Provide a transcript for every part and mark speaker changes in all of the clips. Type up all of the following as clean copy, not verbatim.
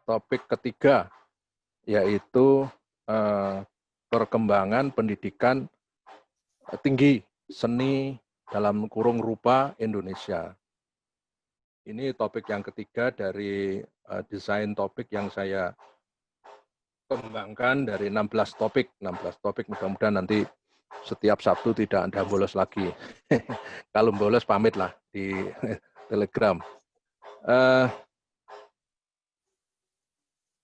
Speaker 1: topik ketiga, yaitu perkembangan pendidikan tinggi seni dalam kurung rupa Indonesia. Ini topik yang ketiga dari desain topik yang saya kembangkan dari 16 topik. 16 topik, mudah-mudahan nanti setiap Sabtu tidak ada bolos lagi. Kalau bolos pamit lah di Telegram.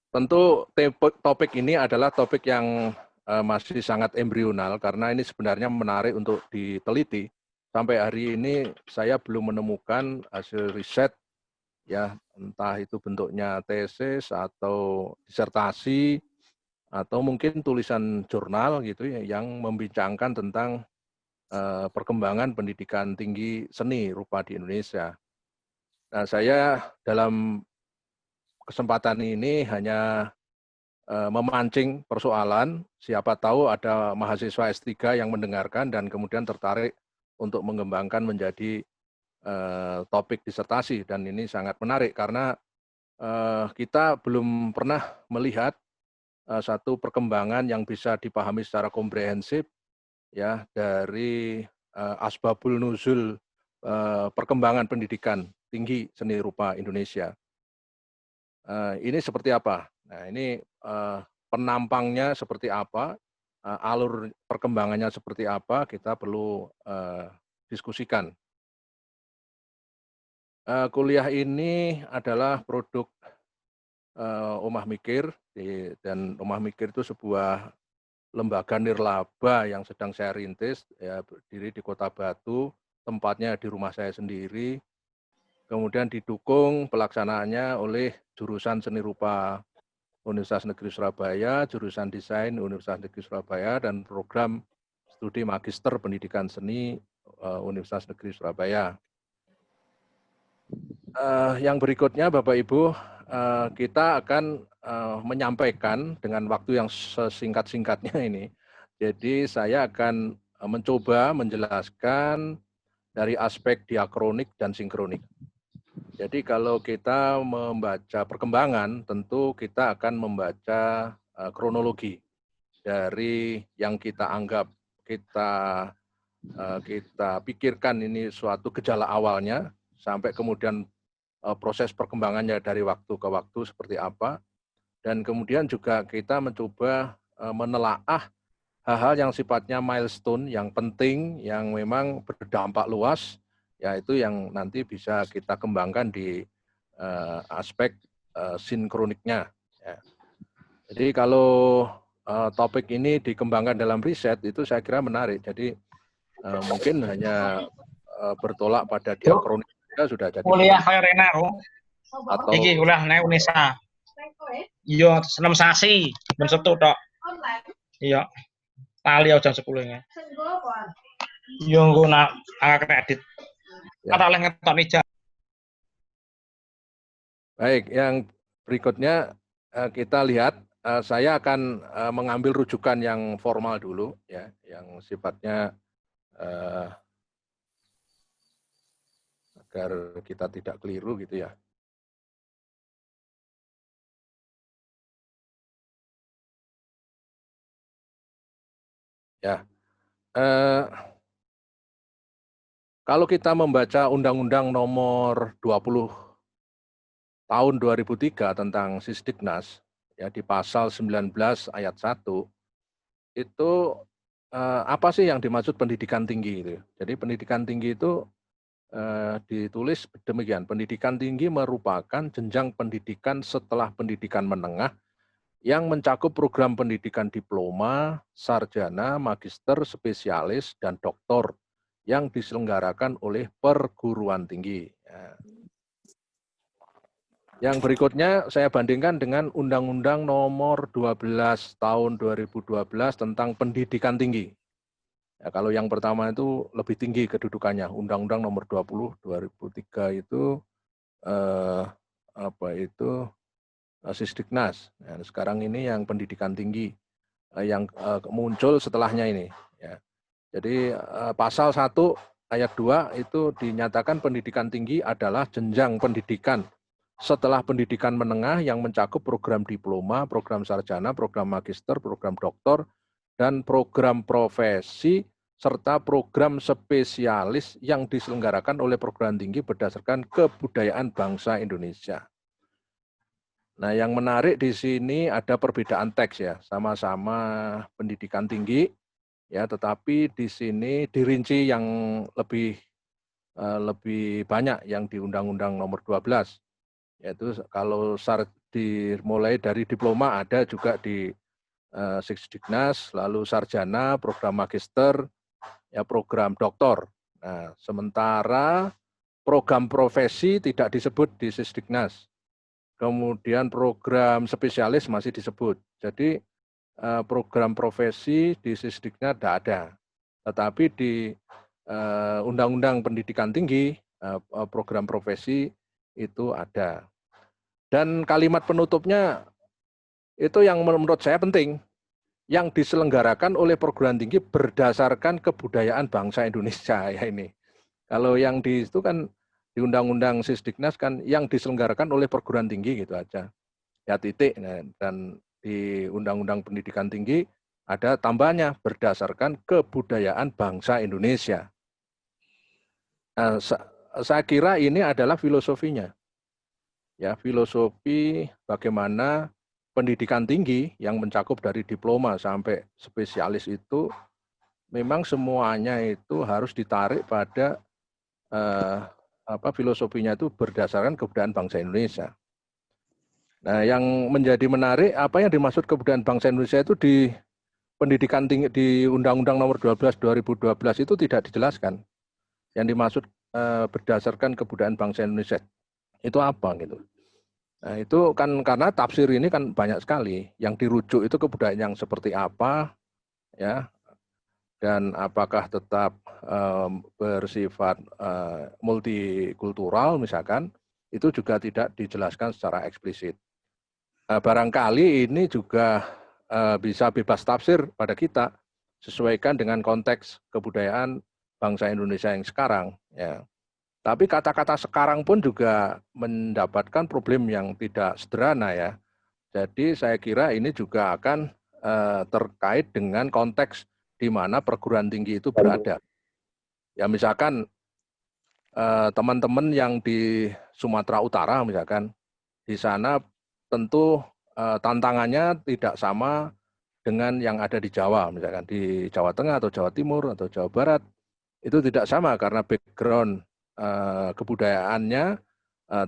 Speaker 1: Tentu topik ini adalah topik yang masih sangat embrional karena ini sebenarnya menarik untuk diteliti. Sampai hari ini saya belum menemukan hasil riset, ya entah itu bentuknya tesis atau disertasi atau mungkin tulisan jurnal gitu ya, yang membincangkan tentang perkembangan pendidikan tinggi seni rupa di Indonesia. Nah, saya dalam kesempatan ini hanya memancing persoalan, siapa tahu ada mahasiswa S3 yang mendengarkan dan kemudian tertarik untuk mengembangkan menjadi topik disertasi, dan ini sangat menarik karena kita belum pernah melihat satu perkembangan yang bisa dipahami secara komprehensif ya dari asbabul nuzul perkembangan pendidikan tinggi seni rupa Indonesia. Ini seperti apa? Nah, ini penampangnya seperti apa, alur perkembangannya seperti apa, kita perlu diskusikan. Kuliah ini adalah produk Omah Mikir, dan Omah Mikir itu sebuah lembaga nirlaba yang sedang saya rintis, ya, berdiri di Kota Batu, tempatnya di rumah saya sendiri, kemudian didukung pelaksanaannya oleh jurusan seni rupa Universitas Negeri Surabaya, jurusan desain Universitas Negeri Surabaya, dan program studi magister pendidikan seni Universitas Negeri Surabaya. Yang berikutnya Bapak Ibu, kita akan menyampaikan dengan waktu yang sesingkat-singkatnya ini. Jadi saya akan mencoba menjelaskan dari aspek diakronik dan sinkronik. Jadi kalau kita membaca perkembangan, tentu kita akan membaca kronologi dari yang kita anggap, kita pikirkan ini suatu gejala awalnya, sampai kemudian proses perkembangannya dari waktu ke waktu seperti apa, dan kemudian juga kita mencoba menelaah hal-hal yang sifatnya milestone, yang penting, yang memang berdampak luas, yaitu yang nanti bisa kita kembangkan di aspek sinkroniknya. Ya. Jadi kalau topik ini dikembangkan dalam riset, itu saya kira menarik. Jadi mungkin hanya bertolak pada diakronik sudah jadi.
Speaker 2: Kuliah kayak Rena,
Speaker 1: atau
Speaker 2: iki kuliah nang Unesa. Iya, 6 sasi, ben setu tok. Iya. Tali jam 10-nya. Yo nggo nak kredit. Kata oleh ngetok ija.
Speaker 1: Baik, yang berikutnya kita lihat, saya akan mengambil rujukan yang formal dulu, ya, yang sifatnya agar kita tidak keliru gitu ya. Ya, kalau kita membaca Undang-Undang Nomor 20 tahun 2003 tentang Sisdiknas, ya, di pasal 19 ayat 1, itu apa sih yang dimaksud pendidikan tinggi itu? Jadi pendidikan tinggi itu ditulis demikian, pendidikan tinggi merupakan jenjang pendidikan setelah pendidikan menengah yang mencakup program pendidikan diploma, sarjana, magister, spesialis, dan doktor yang diselenggarakan oleh perguruan tinggi. Ya. Yang berikutnya saya bandingkan dengan Undang-Undang Nomor 12 tahun 2012 tentang pendidikan tinggi. Ya, kalau yang pertama itu lebih tinggi kedudukannya, Undang-Undang Nomor 20 2003 itu Sisdiknas. Nah, sekarang ini yang pendidikan tinggi yang muncul setelahnya ini. Ya. Jadi pasal 1 ayat 2 itu dinyatakan pendidikan tinggi adalah jenjang pendidikan setelah pendidikan menengah yang mencakup program diploma, program sarjana, program magister, program doktor, dan program profesi, serta program spesialis yang diselenggarakan oleh perguruan tinggi berdasarkan kebudayaan bangsa Indonesia. Nah, yang menarik di sini ada perbedaan teks ya, sama-sama pendidikan tinggi, ya, tetapi di sini dirinci yang lebih banyak yang di Undang-Undang Nomor 12, yaitu kalau dimulai dari diploma ada juga di Sisdiknas, lalu sarjana, program magister, ya program doktor. Nah, sementara program profesi tidak disebut di Sisdiknas. Kemudian program spesialis masih disebut. Jadi program profesi di Sisdiknas tidak ada. Tetapi di Undang-Undang Pendidikan Tinggi, program profesi itu ada. Dan kalimat penutupnya itu yang menurut saya penting, yang diselenggarakan oleh perguruan tinggi berdasarkan kebudayaan bangsa Indonesia ya ini. Kalau yang di itu kan di Undang-Undang Sisdiknas kan yang diselenggarakan oleh perguruan tinggi gitu aja. Ya titik. Nah, dan di Undang-Undang Pendidikan Tinggi ada tambahnya berdasarkan kebudayaan bangsa Indonesia. Nah, saya kira ini adalah filosofinya. Ya, filosofi bagaimana pendidikan tinggi yang mencakup dari diploma sampai spesialis itu memang semuanya itu harus ditarik pada filosofinya itu berdasarkan kebudayaan bangsa Indonesia. Nah, yang menjadi menarik apa yang dimaksud kebudayaan bangsa Indonesia itu di pendidikan tinggi di Undang-Undang Nomor 12 2012 itu tidak dijelaskan. Yang dimaksud berdasarkan kebudayaan bangsa Indonesia itu apa gitu. Nah, itu kan karena tafsir ini kan banyak sekali. Yang dirujuk itu kebudayaan yang seperti apa ya, dan apakah tetap bersifat multikultural misalkan, itu juga tidak dijelaskan secara eksplisit. Barangkali ini juga bisa bebas tafsir pada kita, sesuaikan dengan konteks kebudayaan bangsa Indonesia yang sekarang. Ya. Tapi kata-kata sekarang pun juga mendapatkan problem yang tidak sederhana ya. Jadi saya kira ini juga akan terkait dengan konteks di mana perguruan tinggi itu berada. Ya misalkan teman-teman yang di Sumatera Utara misalkan, di sana tentu tantangannya tidak sama dengan yang ada di Jawa, misalkan di Jawa Tengah atau Jawa Timur atau Jawa Barat, itu tidak sama karena background kebudayaannya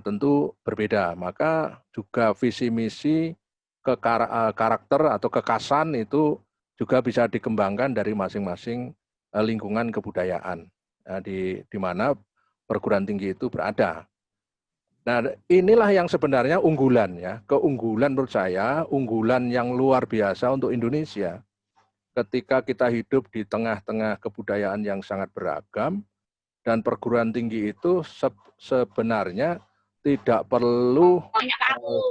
Speaker 1: tentu berbeda. Maka juga visi misi karakter atau kekhasan itu juga bisa dikembangkan dari masing-masing lingkungan kebudayaan di mana perguruan tinggi itu berada. Nah, inilah yang sebenarnya unggulan ya. Keunggulan menurut saya, unggulan yang luar biasa untuk Indonesia. Ketika kita hidup di tengah-tengah kebudayaan yang sangat beragam, dan perguruan tinggi itu sebenarnya tidak perlu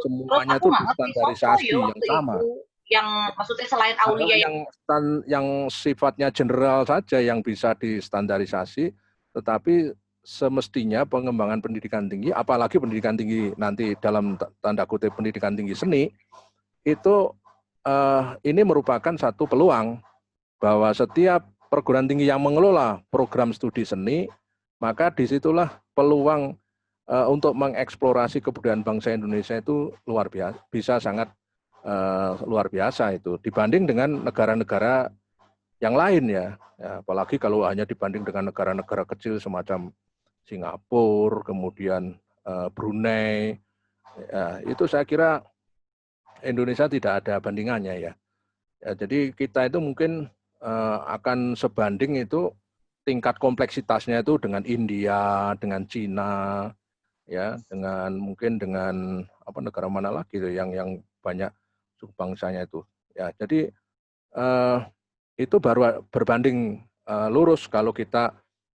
Speaker 1: semuanya itu distandarisasi yang sama.
Speaker 3: Yang maksudnya selain Aulia
Speaker 1: yang sifatnya general saja yang bisa distandarisasi, tetapi semestinya pengembangan pendidikan tinggi, apalagi pendidikan tinggi nanti dalam tanda kutip pendidikan tinggi seni, itu ini merupakan satu peluang bahwa setiap perguruan tinggi yang mengelola program studi seni, maka disitulah peluang untuk mengeksplorasi kebudayaan bangsa Indonesia itu luar biasa, bisa sangat luar biasa itu dibanding dengan negara-negara yang lain ya. Apalagi kalau hanya dibanding dengan negara-negara kecil semacam Singapura, kemudian Brunei, itu saya kira Indonesia tidak ada bandingannya ya. Jadi kita itu mungkin akan sebanding itu tingkat kompleksitasnya itu dengan India, dengan Cina, ya, dengan mungkin dengan negara mana lagi tuh yang banyak suku bangsanya itu. Ya, jadi itu baru berbanding lurus kalau kita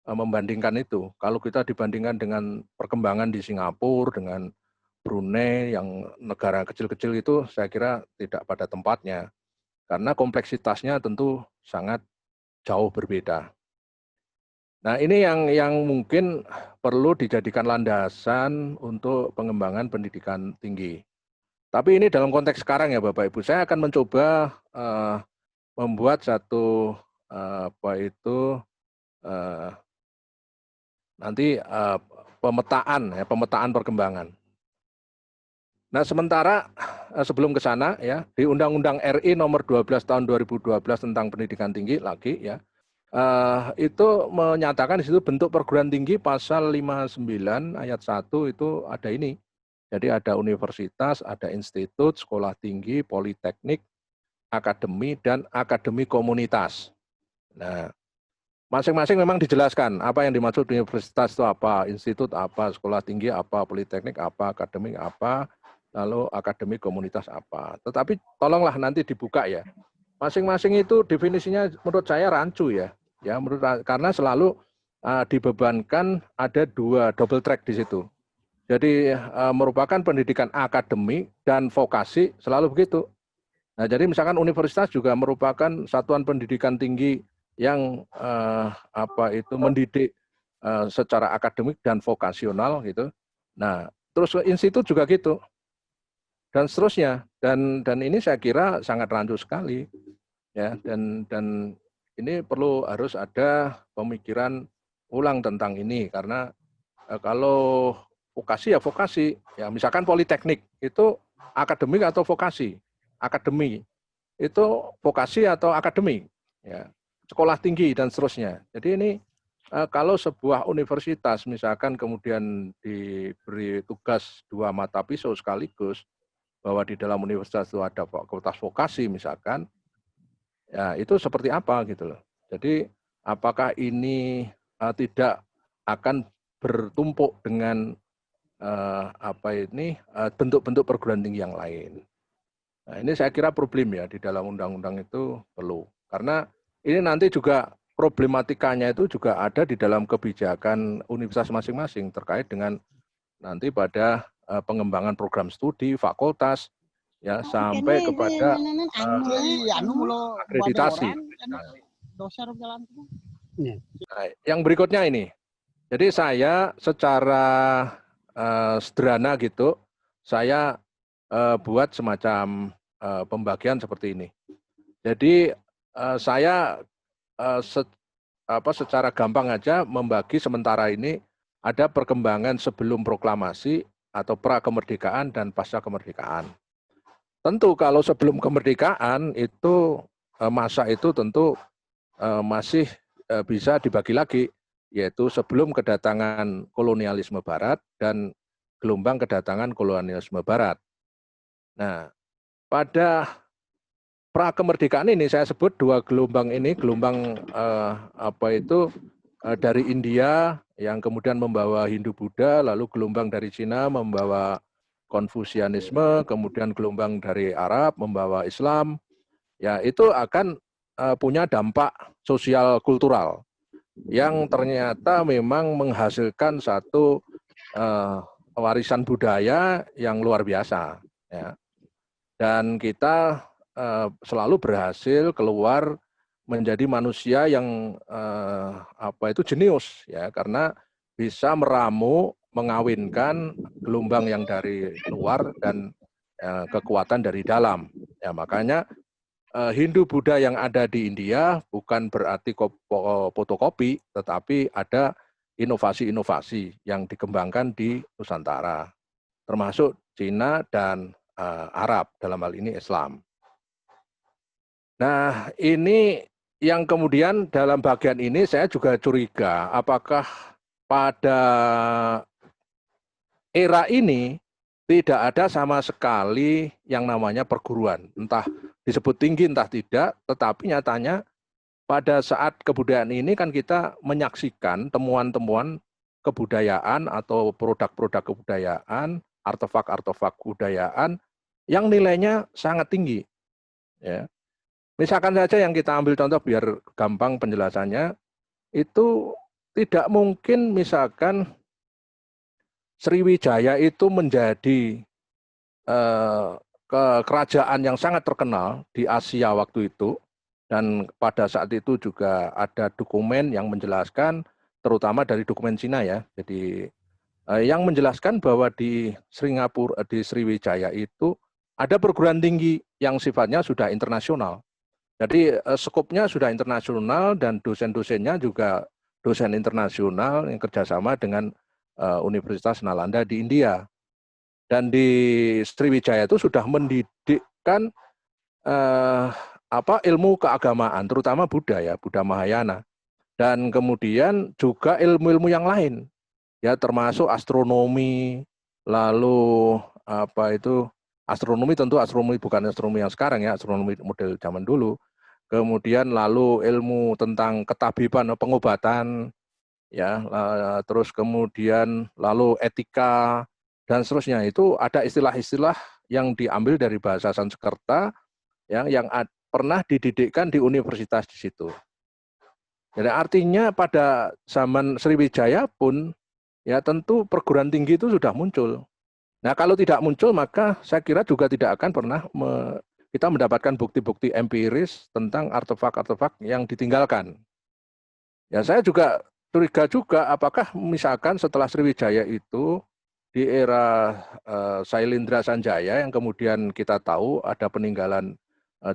Speaker 1: membandingkan itu. Kalau kita dibandingkan dengan perkembangan di Singapura, dengan Brunei yang negara kecil-kecil itu saya kira tidak pada tempatnya. Karena kompleksitasnya tentu sangat jauh berbeda. Nah, ini yang mungkin perlu dijadikan landasan untuk pengembangan pendidikan tinggi. Tapi ini dalam konteks sekarang ya Bapak Ibu, saya akan mencoba membuat satu nanti pemetaan perkembangan. Nah, sementara sebelum ke sana ya, di Undang-Undang RI nomor 12 tahun 2012 tentang pendidikan tinggi lagi ya, itu menyatakan di situ bentuk perguruan tinggi pasal 59 ayat 1 itu ada ini. Jadi ada universitas, ada institut, sekolah tinggi, politeknik, akademi, dan akademi komunitas. Nah, masing-masing memang dijelaskan apa yang dimaksud universitas itu apa, institut apa, sekolah tinggi apa, politeknik apa, akademik apa, lalu akademi komunitas apa. Tetapi tolonglah nanti dibuka ya. Masing-masing itu definisinya menurut saya rancu ya. Ya, karena selalu dibebankan ada dua double track di situ. Jadi merupakan pendidikan akademik dan vokasi selalu begitu. Nah, jadi misalkan universitas juga merupakan satuan pendidikan tinggi yang mendidik secara akademik dan vokasional gitu. Nah, terus institut juga gitu. Dan seterusnya. Dan ini saya kira sangat rancu sekali. Ya, dan ini harus ada pemikiran ulang tentang ini karena kalau vokasi ya vokasi. Ya, misalkan politeknik itu akademik atau vokasi? Akademi. Itu vokasi atau akademik. Ya, sekolah tinggi dan seterusnya. Jadi ini kalau sebuah universitas misalkan kemudian diberi tugas dua mata pisau sekaligus, bahwa di dalam universitas itu ada fakultas vokasi misalkan, ya itu seperti apa gitu loh. Jadi apakah ini tidak akan bertumpuk dengan bentuk-bentuk perguruan tinggi yang lain. Nah, ini saya kira problem ya di dalam undang-undang itu perlu. Karena ini nanti juga problematikanya itu juga ada di dalam kebijakan universitas masing-masing terkait dengan nanti pada pengembangan program studi, fakultas, ya sampai kepada akreditasi. Nah, yang berikutnya ini. Jadi saya secara sederhana gitu, saya buat semacam pembagian seperti ini. Jadi saya secara gampang aja membagi sementara ini ada perkembangan sebelum proklamasi atau pra kemerdekaan dan pasca kemerdekaan. Tentu kalau sebelum kemerdekaan itu masa itu tentu masih bisa dibagi lagi, yaitu sebelum kedatangan kolonialisme Barat dan gelombang kedatangan kolonialisme Barat. Nah, pada pra kemerdekaan ini saya sebut dua gelombang ini, gelombang dari India yang kemudian membawa Hindu-Buddha, lalu gelombang dari Cina membawa Konfusianisme, kemudian gelombang dari Arab membawa Islam, ya itu akan punya dampak sosial kultural yang ternyata memang menghasilkan satu warisan budaya yang luar biasa. Ya. Dan kita selalu berhasil keluar menjadi manusia yang jenius ya, karena bisa meramu, mengawinkan gelombang yang dari luar dan kekuatan dari dalam. Ya, makanya Hindu Buddha yang ada di India bukan berarti fotokopi, tetapi ada inovasi-inovasi yang dikembangkan di Nusantara, termasuk Cina dan Arab, dalam hal ini Islam. Nah, ini yang kemudian dalam bagian ini saya juga curiga, apakah pada era ini tidak ada sama sekali yang namanya perguruan, entah disebut tinggi entah tidak, tetapi nyatanya pada saat kebudayaan ini kan kita menyaksikan temuan-temuan kebudayaan atau produk-produk kebudayaan, artefak-artefak kebudayaan yang nilainya sangat tinggi. Ya. Misalkan saja yang kita ambil contoh biar gampang penjelasannya, itu tidak mungkin misalkan Sriwijaya itu menjadi kerajaan yang sangat terkenal di Asia waktu itu, dan pada saat itu juga ada dokumen yang menjelaskan terutama dari dokumen Cina ya. Jadi yang menjelaskan bahwa di Singapura, di Sriwijaya itu ada perguruan tinggi yang sifatnya sudah internasional. Jadi skopnya sudah internasional dan dosen-dosennya juga dosen internasional yang kerjasama dengan Universitas Nalanda di India. Dan di Sriwijaya itu sudah mendidikkan ilmu keagamaan, terutama Buddha ya, Buddha Mahayana. Dan kemudian juga ilmu-ilmu yang lain, ya termasuk astronomi, lalu astronomi tentu astronomi bukan astronomi yang sekarang ya, astronomi model zaman dulu. Kemudian lalu ilmu tentang ketabiban, pengobatan, ya, terus kemudian lalu etika dan seterusnya. Itu ada istilah-istilah yang diambil dari bahasa Sanskerta yang pernah dididikkan di universitas di situ. Jadi artinya pada zaman Sriwijaya pun ya tentu perguruan tinggi itu sudah muncul. Nah kalau tidak muncul maka saya kira juga tidak akan pernah kita mendapatkan bukti-bukti empiris tentang artefak-artefak yang ditinggalkan. Ya saya juga curiga juga apakah misalkan setelah Sriwijaya itu di era Sailendra Sanjaya yang kemudian kita tahu ada peninggalan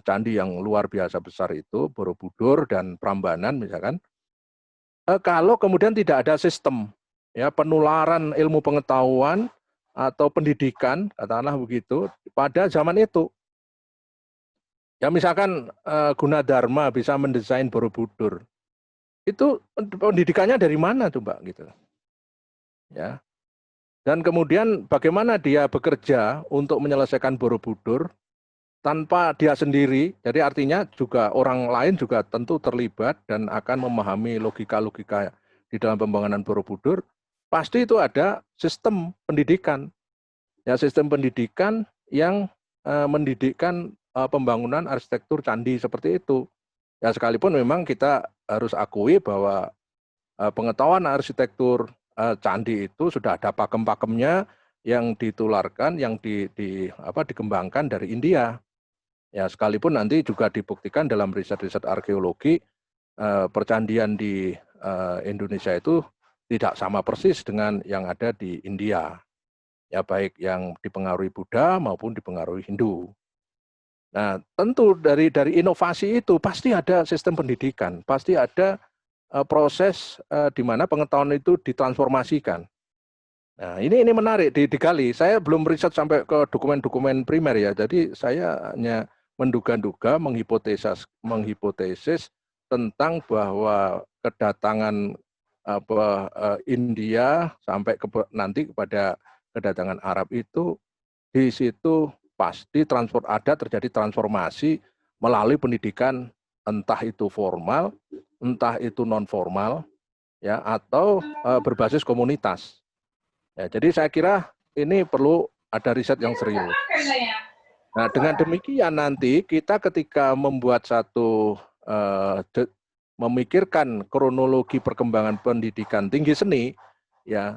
Speaker 1: candi yang luar biasa besar itu, Borobudur dan Prambanan misalkan, kalau kemudian tidak ada sistem ya penularan ilmu pengetahuan atau pendidikan, katakanlah begitu, pada zaman itu. Ya misalkan Gunadarma bisa mendesain Borobudur, itu pendidikannya dari mana tuh Mbak gitu. Ya. Dan kemudian bagaimana dia bekerja untuk menyelesaikan Borobudur tanpa dia sendiri, jadi artinya juga orang lain juga tentu terlibat dan akan memahami logika-logika di dalam pembangunan Borobudur, pasti itu ada sistem pendidikan. Ya, sistem pendidikan yang mendidikkan pembangunan arsitektur candi seperti itu. Ya, sekalipun memang kita harus akui bahwa pengetahuan arsitektur candi itu sudah ada pakem-pakemnya yang ditularkan, yang dikembangkan dari India. Ya, sekalipun nanti juga dibuktikan dalam riset-riset arkeologi, percandian di Indonesia itu tidak sama persis dengan yang ada di India. Ya, baik yang dipengaruhi Buddha maupun dipengaruhi Hindu. Nah, tentu dari inovasi itu pasti ada sistem pendidikan, pasti ada proses di mana pengetahuan itu ditransformasikan. Nah, ini menarik digali. Saya belum riset sampai ke dokumen-dokumen primer ya. Jadi saya hanya menduga-duga, menghipotesis tentang bahwa kedatangan India sampai nanti kepada kedatangan Arab itu di situ pasti terjadi transformasi melalui pendidikan, entah itu formal, entah itu non formal, ya atau berbasis komunitas. Ya, jadi saya kira ini perlu ada riset yang serius. Nah, dengan demikian nanti kita ketika membuat memikirkan kronologi perkembangan pendidikan tinggi seni, ya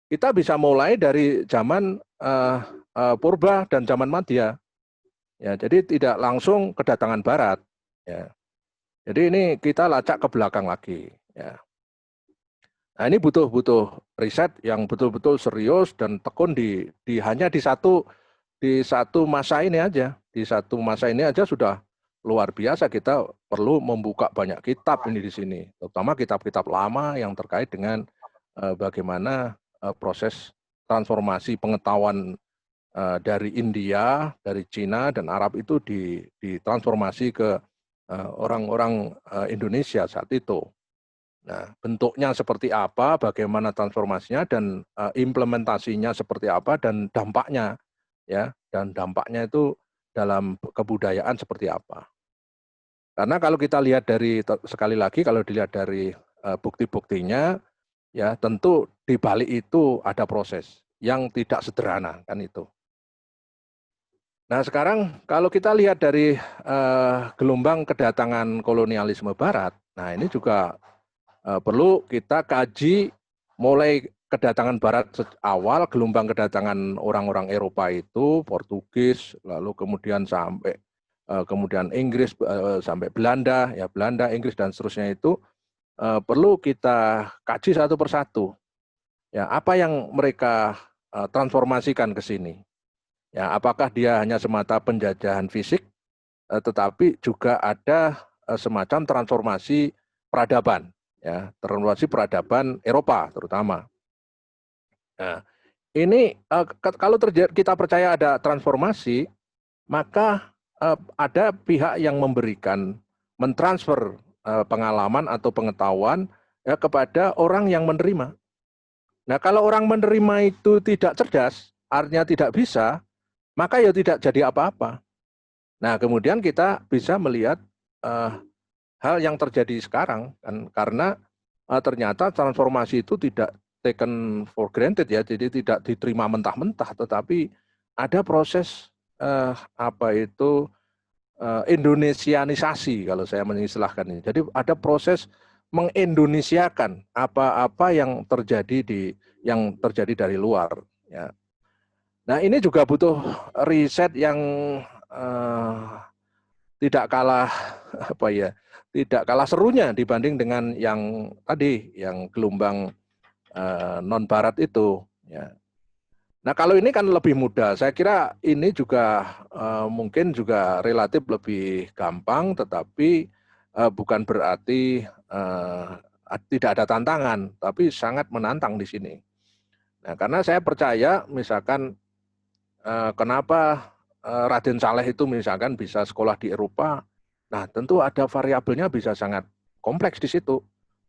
Speaker 1: kita bisa mulai dari zaman Purba dan zaman Madya. Ya, jadi tidak langsung kedatangan Barat. Ya. Jadi ini kita lacak ke belakang lagi. Ya. Nah, ini butuh riset yang betul-betul serius dan tekun hanya di satu masa ini aja. Di satu masa ini aja sudah luar biasa, kita perlu membuka banyak kitab ini di sini, terutama kitab-kitab lama yang terkait dengan bagaimana proses transformasi pengetahuan dari India, dari Cina dan Arab itu ditransformasi ke orang-orang Indonesia saat itu. Nah, bentuknya seperti apa, bagaimana transformasinya dan implementasinya seperti apa dan dampaknya, ya, dan dampaknya itu dalam kebudayaan seperti apa. Karena kalau kita lihat sekali lagi kalau dilihat dari bukti-buktinya, ya tentu di balik itu ada proses yang tidak sederhana kan itu. Nah sekarang kalau kita lihat dari gelombang kedatangan kolonialisme Barat, nah ini juga perlu kita kaji mulai kedatangan Barat awal, gelombang kedatangan orang-orang Eropa itu, Portugis, lalu kemudian sampai kemudian Inggris, sampai Belanda, ya Belanda, Inggris dan seterusnya itu perlu kita kaji satu persatu. Ya, apa yang mereka transformasikan ke sini? Ya, apakah dia hanya semata penjajahan fisik, tetapi juga ada semacam transformasi peradaban, ya, transformasi peradaban Eropa terutama. Nah, ini kalau kita percaya ada transformasi, maka ada pihak yang mentransfer pengalaman atau pengetahuan ya kepada orang yang menerima. Nah, kalau orang menerima itu tidak cerdas, artinya tidak bisa, maka ya tidak jadi apa-apa. Nah, kemudian kita bisa melihat hal yang terjadi sekarang, kan, karena ternyata transformasi itu tidak taken for granted ya, jadi tidak diterima mentah-mentah, tetapi ada proses Indonesianisasi kalau saya mengistilahkan ini. Jadi ada proses mengindonesiakan apa-apa yang terjadi dari luar. Ya. Nah, ini juga butuh riset yang tidak kalah tidak kalah serunya dibanding dengan yang tadi, yang gelombang non Barat itu. Ya. Nah, kalau ini kan lebih mudah. Saya kira ini juga mungkin juga relatif lebih gampang, tetapi bukan berarti tidak ada tantangan, tapi sangat menantang di sini. Nah, karena saya percaya, misalkan kenapa Raden Saleh itu misalkan bisa sekolah di Eropa, nah tentu ada variabelnya bisa sangat kompleks di situ.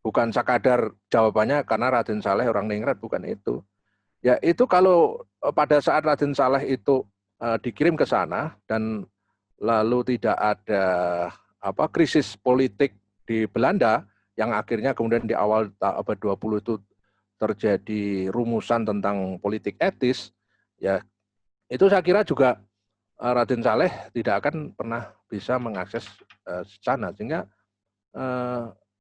Speaker 1: Bukan sekadar jawabannya karena Raden Saleh orang Ningrat, bukan itu. Ya itu kalau pada saat Raden Saleh itu dikirim ke sana dan lalu tidak ada krisis politik di Belanda yang akhirnya kemudian di awal abad 20 itu terjadi rumusan tentang politik etis, ya itu saya kira juga Raden Saleh tidak akan pernah bisa mengakses sana, sehingga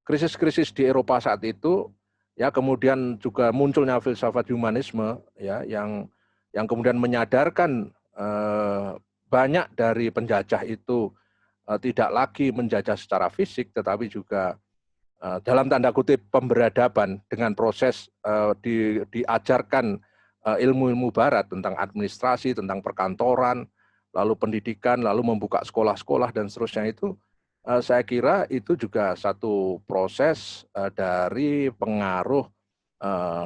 Speaker 1: krisis-krisis di Eropa saat itu, ya kemudian juga munculnya filsafat humanisme, ya yang kemudian menyadarkan banyak dari penjajah itu tidak lagi menjajah secara fisik, tetapi juga dalam tanda kutip pemberadaban dengan proses diajarkan ilmu-ilmu Barat tentang administrasi, tentang perkantoran, lalu pendidikan, lalu membuka sekolah-sekolah dan seterusnya itu. Saya kira itu juga satu proses dari pengaruh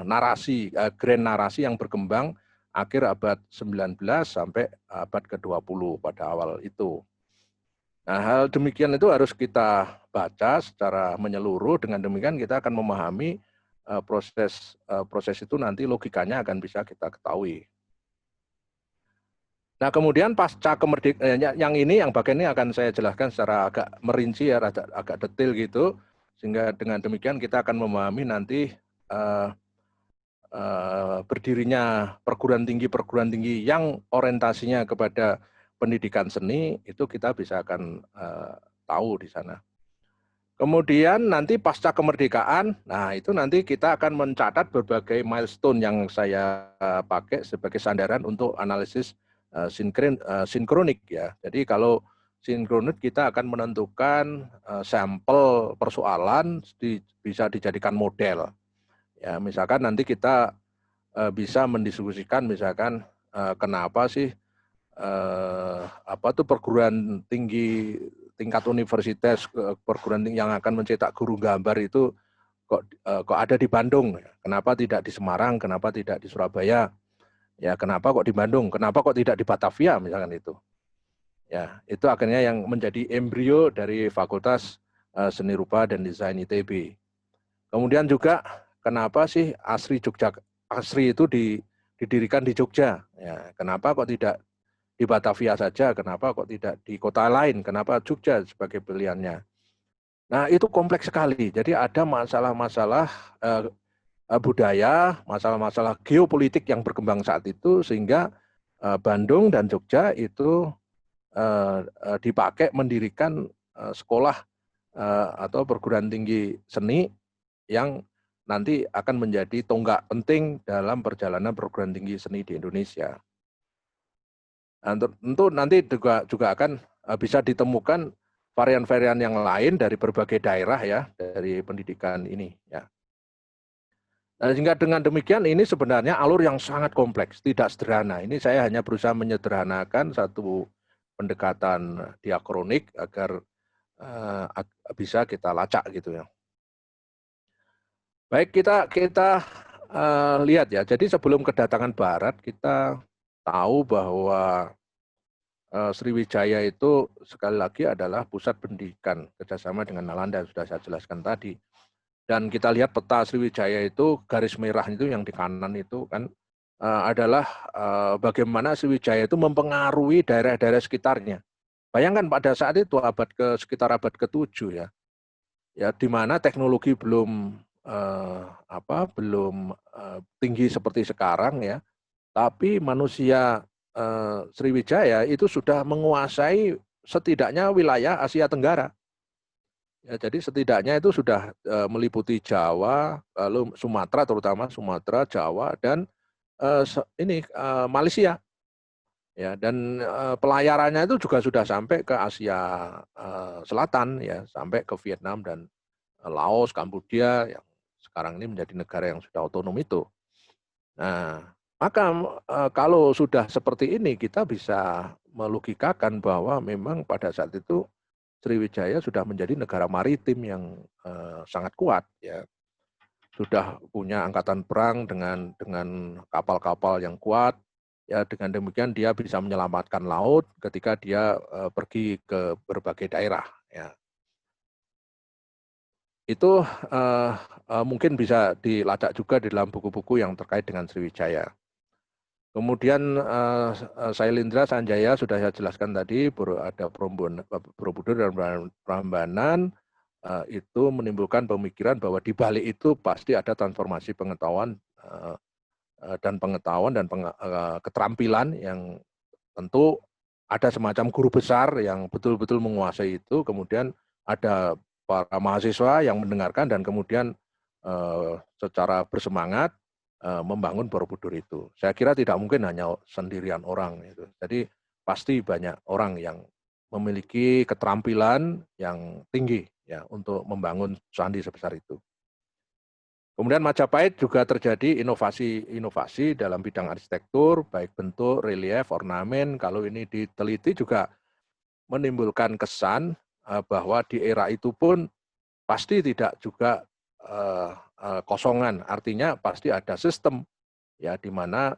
Speaker 1: narasi, grand narasi yang berkembang akhir abad 19 sampai abad ke-20 pada awal itu. Nah, hal demikian itu harus kita baca secara menyeluruh, dengan demikian kita akan memahami proses itu nanti logikanya akan bisa kita ketahui. Nah, kemudian pasca kemerdekaan, yang bagian ini akan saya jelaskan secara agak merinci ya, agak detail gitu, sehingga dengan demikian kita akan memahami nanti berdirinya perguruan tinggi yang orientasinya kepada pendidikan seni, itu kita bisa akan tahu di sana. Kemudian nanti pasca kemerdekaan, nah itu nanti kita akan mencatat berbagai milestone yang saya pakai sebagai sandaran untuk analisis sinkronik ya. Jadi kalau sinkronik kita akan menentukan sampel persoalan bisa dijadikan model. Ya, misalkan nanti kita bisa mendiskusikan misalkan kenapa sih perguruan tinggi tingkat universitas, perguruan tinggi yang akan mencetak guru gambar itu kok ada di Bandung? Kenapa tidak di Semarang? Kenapa tidak di Surabaya? Ya, kenapa kok di Bandung? Kenapa kok tidak di Batavia misalkan itu? Ya, itu akhirnya yang menjadi embrio dari Fakultas Seni Rupa dan Desain ITB. Kemudian juga kenapa sih ASRI itu didirikan di Jogja? Ya, kenapa kok tidak di Batavia saja? Kenapa kok tidak di kota lain? Kenapa Jogja sebagai pilihannya? Nah, itu kompleks sekali. Jadi ada masalah-masalah budaya, masalah-masalah geopolitik yang berkembang saat itu, sehingga Bandung dan Jogja itu dipakai mendirikan sekolah atau perguruan tinggi seni yang nanti akan menjadi tonggak penting dalam perjalanan perguruan tinggi seni di Indonesia. Nah, tentu nanti juga akan bisa ditemukan varian-varian yang lain dari berbagai daerah ya, dari pendidikan ini ya. Nah, sehingga dengan demikian ini sebenarnya alur yang sangat kompleks, tidak sederhana. Ini saya hanya berusaha menyederhanakan satu pendekatan diakronik agar bisa kita lacak gitu ya. Baik, kita lihat ya. Jadi sebelum kedatangan Barat kita tahu bahwa Sriwijaya itu sekali lagi adalah pusat pendidikan kerjasama dengan Nalanda yang sudah saya jelaskan tadi. Dan kita lihat peta Sriwijaya itu garis merah itu yang di kanan itu kan adalah bagaimana Sriwijaya itu mempengaruhi daerah-daerah sekitarnya. Bayangkan pada saat itu sekitar abad ke-7 ya. Ya di mana teknologi belum tinggi seperti sekarang ya. Tapi manusia Sriwijaya itu sudah menguasai setidaknya wilayah Asia Tenggara. Ya, jadi setidaknya itu sudah meliputi Jawa, lalu Sumatera terutama Sumatera, Jawa dan Malaysia. Ya, dan pelayarannya itu juga sudah sampai ke Asia Selatan ya, sampai ke Vietnam dan Laos, Kamboja yang sekarang ini menjadi negara yang sudah otonom itu. Nah, maka kalau sudah seperti ini kita bisa melogikakan bahwa memang pada saat itu Sriwijaya sudah menjadi negara maritim yang sangat kuat ya. Sudah punya angkatan perang dengan kapal-kapal yang kuat. Ya dengan demikian dia bisa menyelamatkan laut ketika dia pergi ke berbagai daerah ya. Itu mungkin bisa dilacak juga di dalam buku-buku yang terkait dengan Sriwijaya. Kemudian Sailendra Sanjaya sudah saya jelaskan tadi, ada Borobudur dan Prambanan, itu menimbulkan pemikiran bahwa di balik itu pasti ada transformasi pengetahuan dan keterampilan yang tentu ada semacam guru besar yang betul-betul menguasai itu, kemudian ada para mahasiswa yang mendengarkan dan kemudian secara bersemangat membangun Borobudur itu. Saya kira tidak mungkin hanya sendirian orang itu. Jadi pasti banyak orang yang memiliki keterampilan yang tinggi ya untuk membangun candi sebesar itu. Kemudian Majapahit juga terjadi inovasi dalam bidang arsitektur, baik bentuk, relief, ornamen. Kalau ini diteliti juga menimbulkan kesan bahwa di era itu pun pasti tidak juga kosongan, artinya pasti ada sistem ya di mana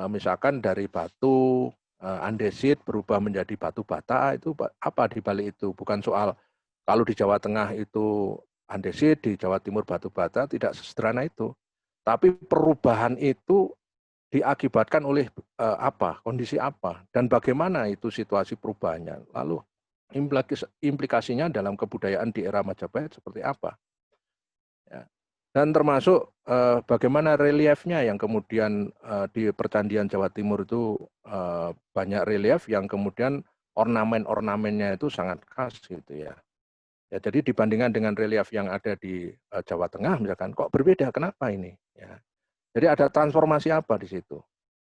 Speaker 1: misalkan dari batu andesit berubah menjadi batu bata, itu apa di balik itu? Bukan soal kalau di Jawa Tengah itu andesit, di Jawa Timur batu bata, tidak sesederhana itu. Tapi perubahan itu diakibatkan oleh kondisi apa, dan bagaimana itu situasi perubahannya. Lalu implikasinya dalam kebudayaan di era Majapahit seperti apa. Ya. Dan termasuk bagaimana reliefnya yang kemudian di percandian Jawa Timur itu banyak relief yang kemudian ornamen-ornamennya itu sangat khas gitu ya. Ya, jadi dibandingkan dengan relief yang ada di Jawa Tengah misalkan, kok berbeda, kenapa ini? Ya. Jadi ada transformasi apa di situ?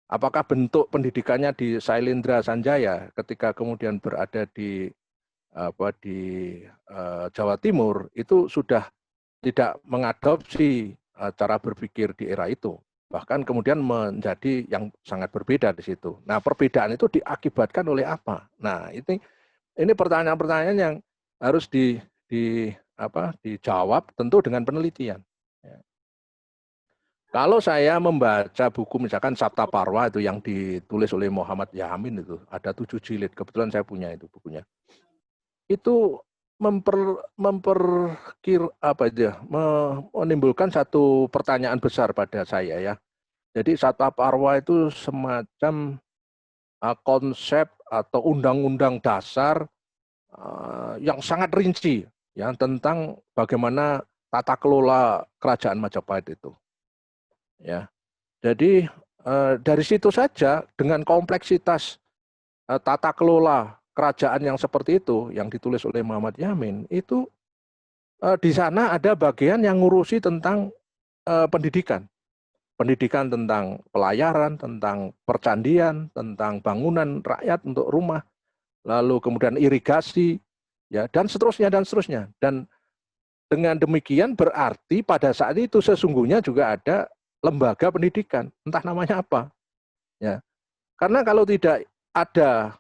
Speaker 1: Apakah bentuk pendidikannya di Sailendra Sanjaya ketika kemudian berada di Jawa Timur itu sudah tidak mengadopsi cara berpikir di era itu, bahkan kemudian menjadi yang sangat berbeda di situ. Nah, perbedaan itu diakibatkan oleh apa? Nah, ini pertanyaan-pertanyaan yang harus dijawab tentu dengan penelitian. Ya. Kalau saya membaca buku misalkan Sabta Parwa itu yang ditulis oleh Muhammad Yamin itu ada 7 jilid, kebetulan saya punya itu bukunya. Itu menimbulkan satu pertanyaan besar pada saya ya. Jadi Sabta Parwa itu semacam konsep atau undang-undang dasar yang sangat rinci ya tentang bagaimana tata kelola kerajaan Majapahit itu. Ya. Jadi dari situ saja dengan kompleksitas tata kelola kerajaan yang seperti itu yang ditulis oleh Muhammad Yamin itu di sana ada bagian yang ngurusi tentang pendidikan tentang pelayaran, tentang percandian, tentang bangunan rakyat untuk rumah, lalu kemudian irigasi, ya, dan seterusnya dan seterusnya. Dan dengan demikian berarti pada saat itu sesungguhnya juga ada lembaga pendidikan, entah namanya apa, ya. Karena kalau tidak ada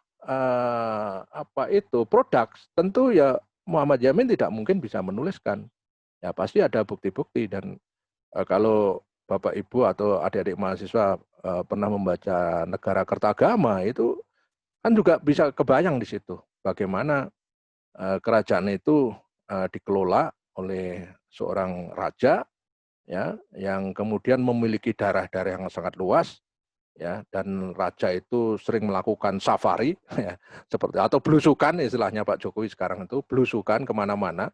Speaker 1: produk, tentu ya Muhammad Yamin tidak mungkin bisa menuliskan. Ya pasti ada bukti-bukti dan kalau Bapak Ibu atau adik-adik mahasiswa pernah membaca Negara Kertagama itu kan juga bisa kebayang di situ bagaimana kerajaan itu dikelola oleh seorang raja ya yang kemudian memiliki daerah-daerah yang sangat luas ya dan raja itu sering melakukan safari ya seperti atau belusukan istilahnya Pak Jokowi sekarang itu belusukan kemana-mana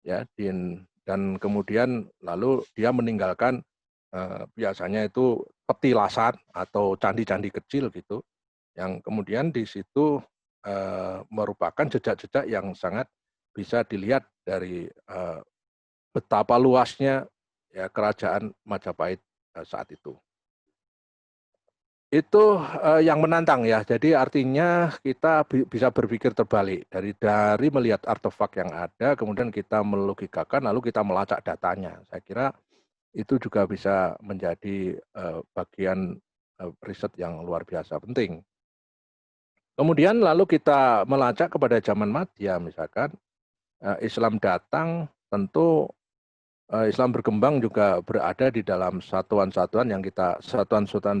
Speaker 1: ya dan kemudian lalu dia meninggalkan biasanya itu petilasan atau candi-candi kecil gitu yang kemudian di situ merupakan jejak-jejak yang sangat bisa dilihat dari betapa luasnya ya kerajaan Majapahit saat itu. Itu yang menantang ya. Jadi artinya kita bisa berpikir terbalik dari melihat artefak yang ada, kemudian kita melogikakan, lalu kita melacak datanya. Saya kira itu juga bisa menjadi bagian riset yang luar biasa penting. Kemudian lalu kita melacak kepada zaman Madya, misalkan Islam datang, tentu Islam berkembang juga berada di dalam satuan-satuan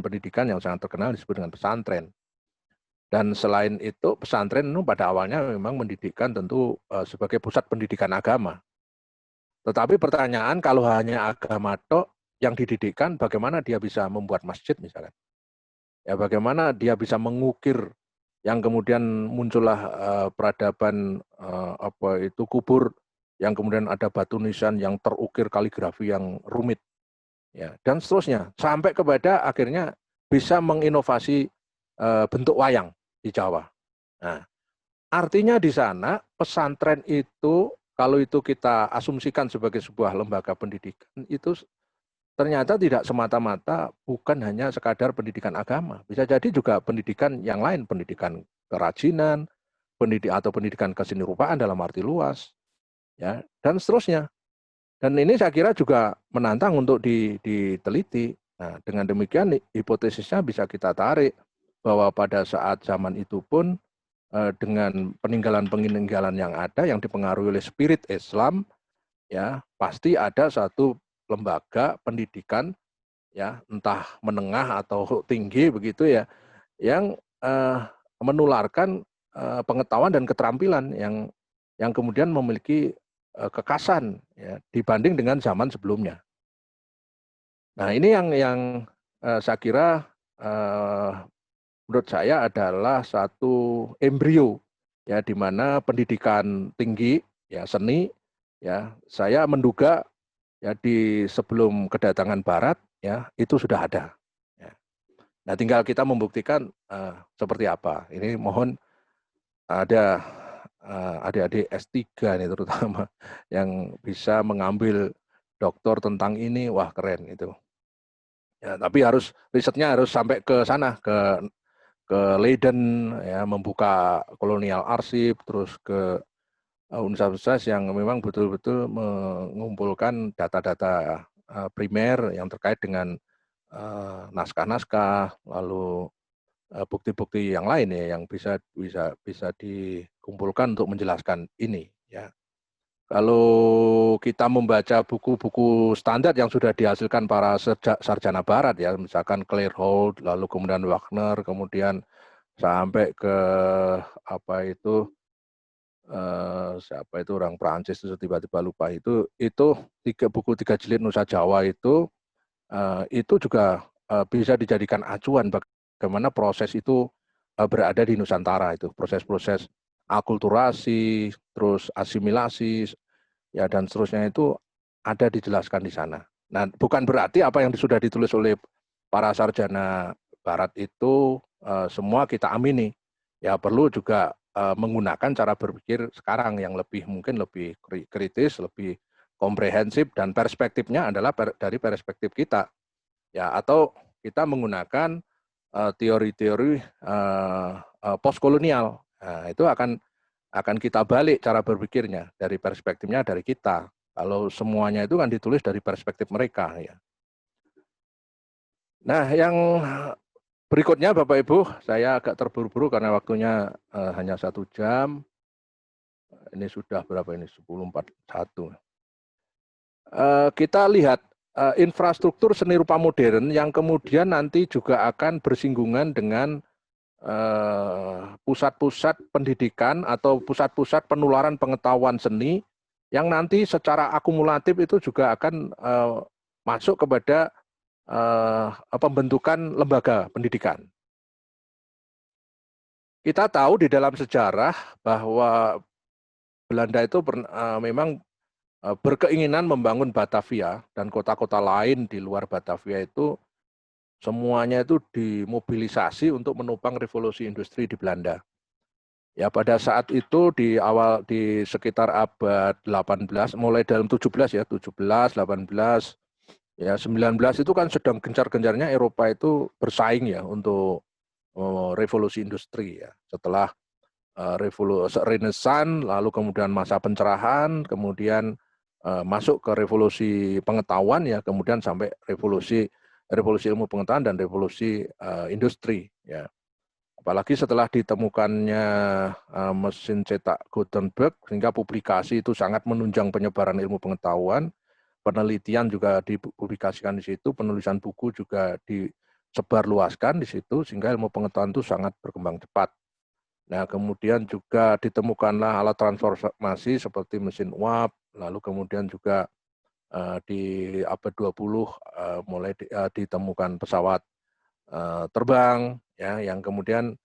Speaker 1: pendidikan yang sangat terkenal disebut dengan pesantren. Dan selain itu pesantren itu pada awalnya memang mendidikkan tentu sebagai pusat pendidikan agama. Tetapi pertanyaan kalau hanya agama tok yang dididikkan, bagaimana dia bisa membuat masjid misalkan? Ya bagaimana dia bisa mengukir yang kemudian muncullah peradaban kubur yang kemudian ada batu nisan yang terukir kaligrafi yang rumit ya dan seterusnya sampai kepada akhirnya bisa menginovasi bentuk wayang di Jawa. Nah, artinya di sana pesantren itu kalau itu kita asumsikan sebagai sebuah lembaga pendidikan itu ternyata tidak semata-mata bukan hanya sekadar pendidikan agama. Bisa jadi juga pendidikan yang lain, pendidikan kerajinan, pendidikan kesenirupaan dalam arti luas, ya dan seterusnya. Dan ini saya kira juga menantang untuk diteliti. Nah, dengan demikian hipotesisnya bisa kita tarik bahwa pada saat zaman itu pun dengan peninggalan-peninggalan yang ada yang dipengaruhi oleh spirit Islam, ya pasti ada satu lembaga pendidikan ya entah menengah atau tinggi begitu ya yang menularkan pengetahuan dan keterampilan yang kemudian memiliki kekasan ya dibanding dengan zaman sebelumnya. Nah, ini yang saya kira menurut saya adalah satu embrio ya di mana pendidikan tinggi ya seni ya saya menduga ya di sebelum kedatangan Barat ya itu sudah ada. Ya. Nah tinggal kita membuktikan seperti apa. Ini mohon ada adik-adik S3 nih terutama yang bisa mengambil doktor tentang ini, wah keren itu. Ya, tapi risetnya harus sampai ke sana ke Leiden ya membuka kolonial arsip terus ke universitas yang memang betul-betul mengumpulkan data-data primer yang terkait dengan naskah-naskah, lalu bukti-bukti yang lain ya yang bisa dikumpulkan untuk menjelaskan ini. Ya, kalau kita membaca buku-buku standar yang sudah dihasilkan para sarjana Barat ya, misalkan Claire Holt, lalu kemudian Wagner, kemudian sampai ke siapa itu orang Prancis itu tiba-tiba lupa itu buku 3 jilid Nusa Jawa itu juga bisa dijadikan acuan bagaimana proses itu berada di Nusantara itu proses-proses akulturasi terus asimilasi ya dan seterusnya itu ada dijelaskan di sana. Nah bukan berarti apa yang sudah ditulis oleh para sarjana Barat itu semua kita amini ya perlu juga menggunakan cara berpikir sekarang yang mungkin lebih kritis, lebih komprehensif dan perspektifnya adalah dari perspektif kita. Ya, atau kita menggunakan teori-teori postkolonial. Nah, itu akan akan kita balik cara berpikirnya dari perspektifnya dari kita. Kalau semuanya itu kan ditulis dari perspektif mereka ya. Nah, yang berikutnya Bapak Ibu, saya agak terburu-buru karena waktunya hanya 1 jam. Ini sudah berapa ini? 10.41. Kita lihat infrastruktur seni rupa modern yang kemudian nanti juga akan bersinggungan dengan pusat-pusat pendidikan atau pusat-pusat penularan pengetahuan seni yang nanti secara akumulatif itu juga akan masuk kepada pembentukan lembaga pendidikan. Kita tahu di dalam sejarah bahwa Belanda itu memang berkeinginan membangun Batavia dan kota-kota lain di luar Batavia itu semuanya itu dimobilisasi untuk menopang revolusi industri di Belanda. Ya pada saat itu di sekitar abad 18, mulai dalam 17 ya, 17, 18, ya 19 itu kan sedang gencar-gencarnya Eropa itu bersaing ya untuk revolusi industri ya. Setelah revolusi Renaissance, lalu kemudian masa pencerahan, kemudian masuk ke revolusi pengetahuan ya, kemudian sampai revolusi ilmu pengetahuan dan revolusi industri ya. Apalagi setelah ditemukannya mesin cetak Gutenberg sehingga publikasi itu sangat menunjang penyebaran ilmu pengetahuan, penelitian juga dipublikasikan di situ, penulisan buku juga disebarluaskan di situ sehingga ilmu pengetahuan itu sangat berkembang cepat. Nah, kemudian juga ditemukanlah alat transformasi seperti mesin uap, lalu kemudian juga di abad 20 mulai ditemukan pesawat terbang, ya, yang kemudian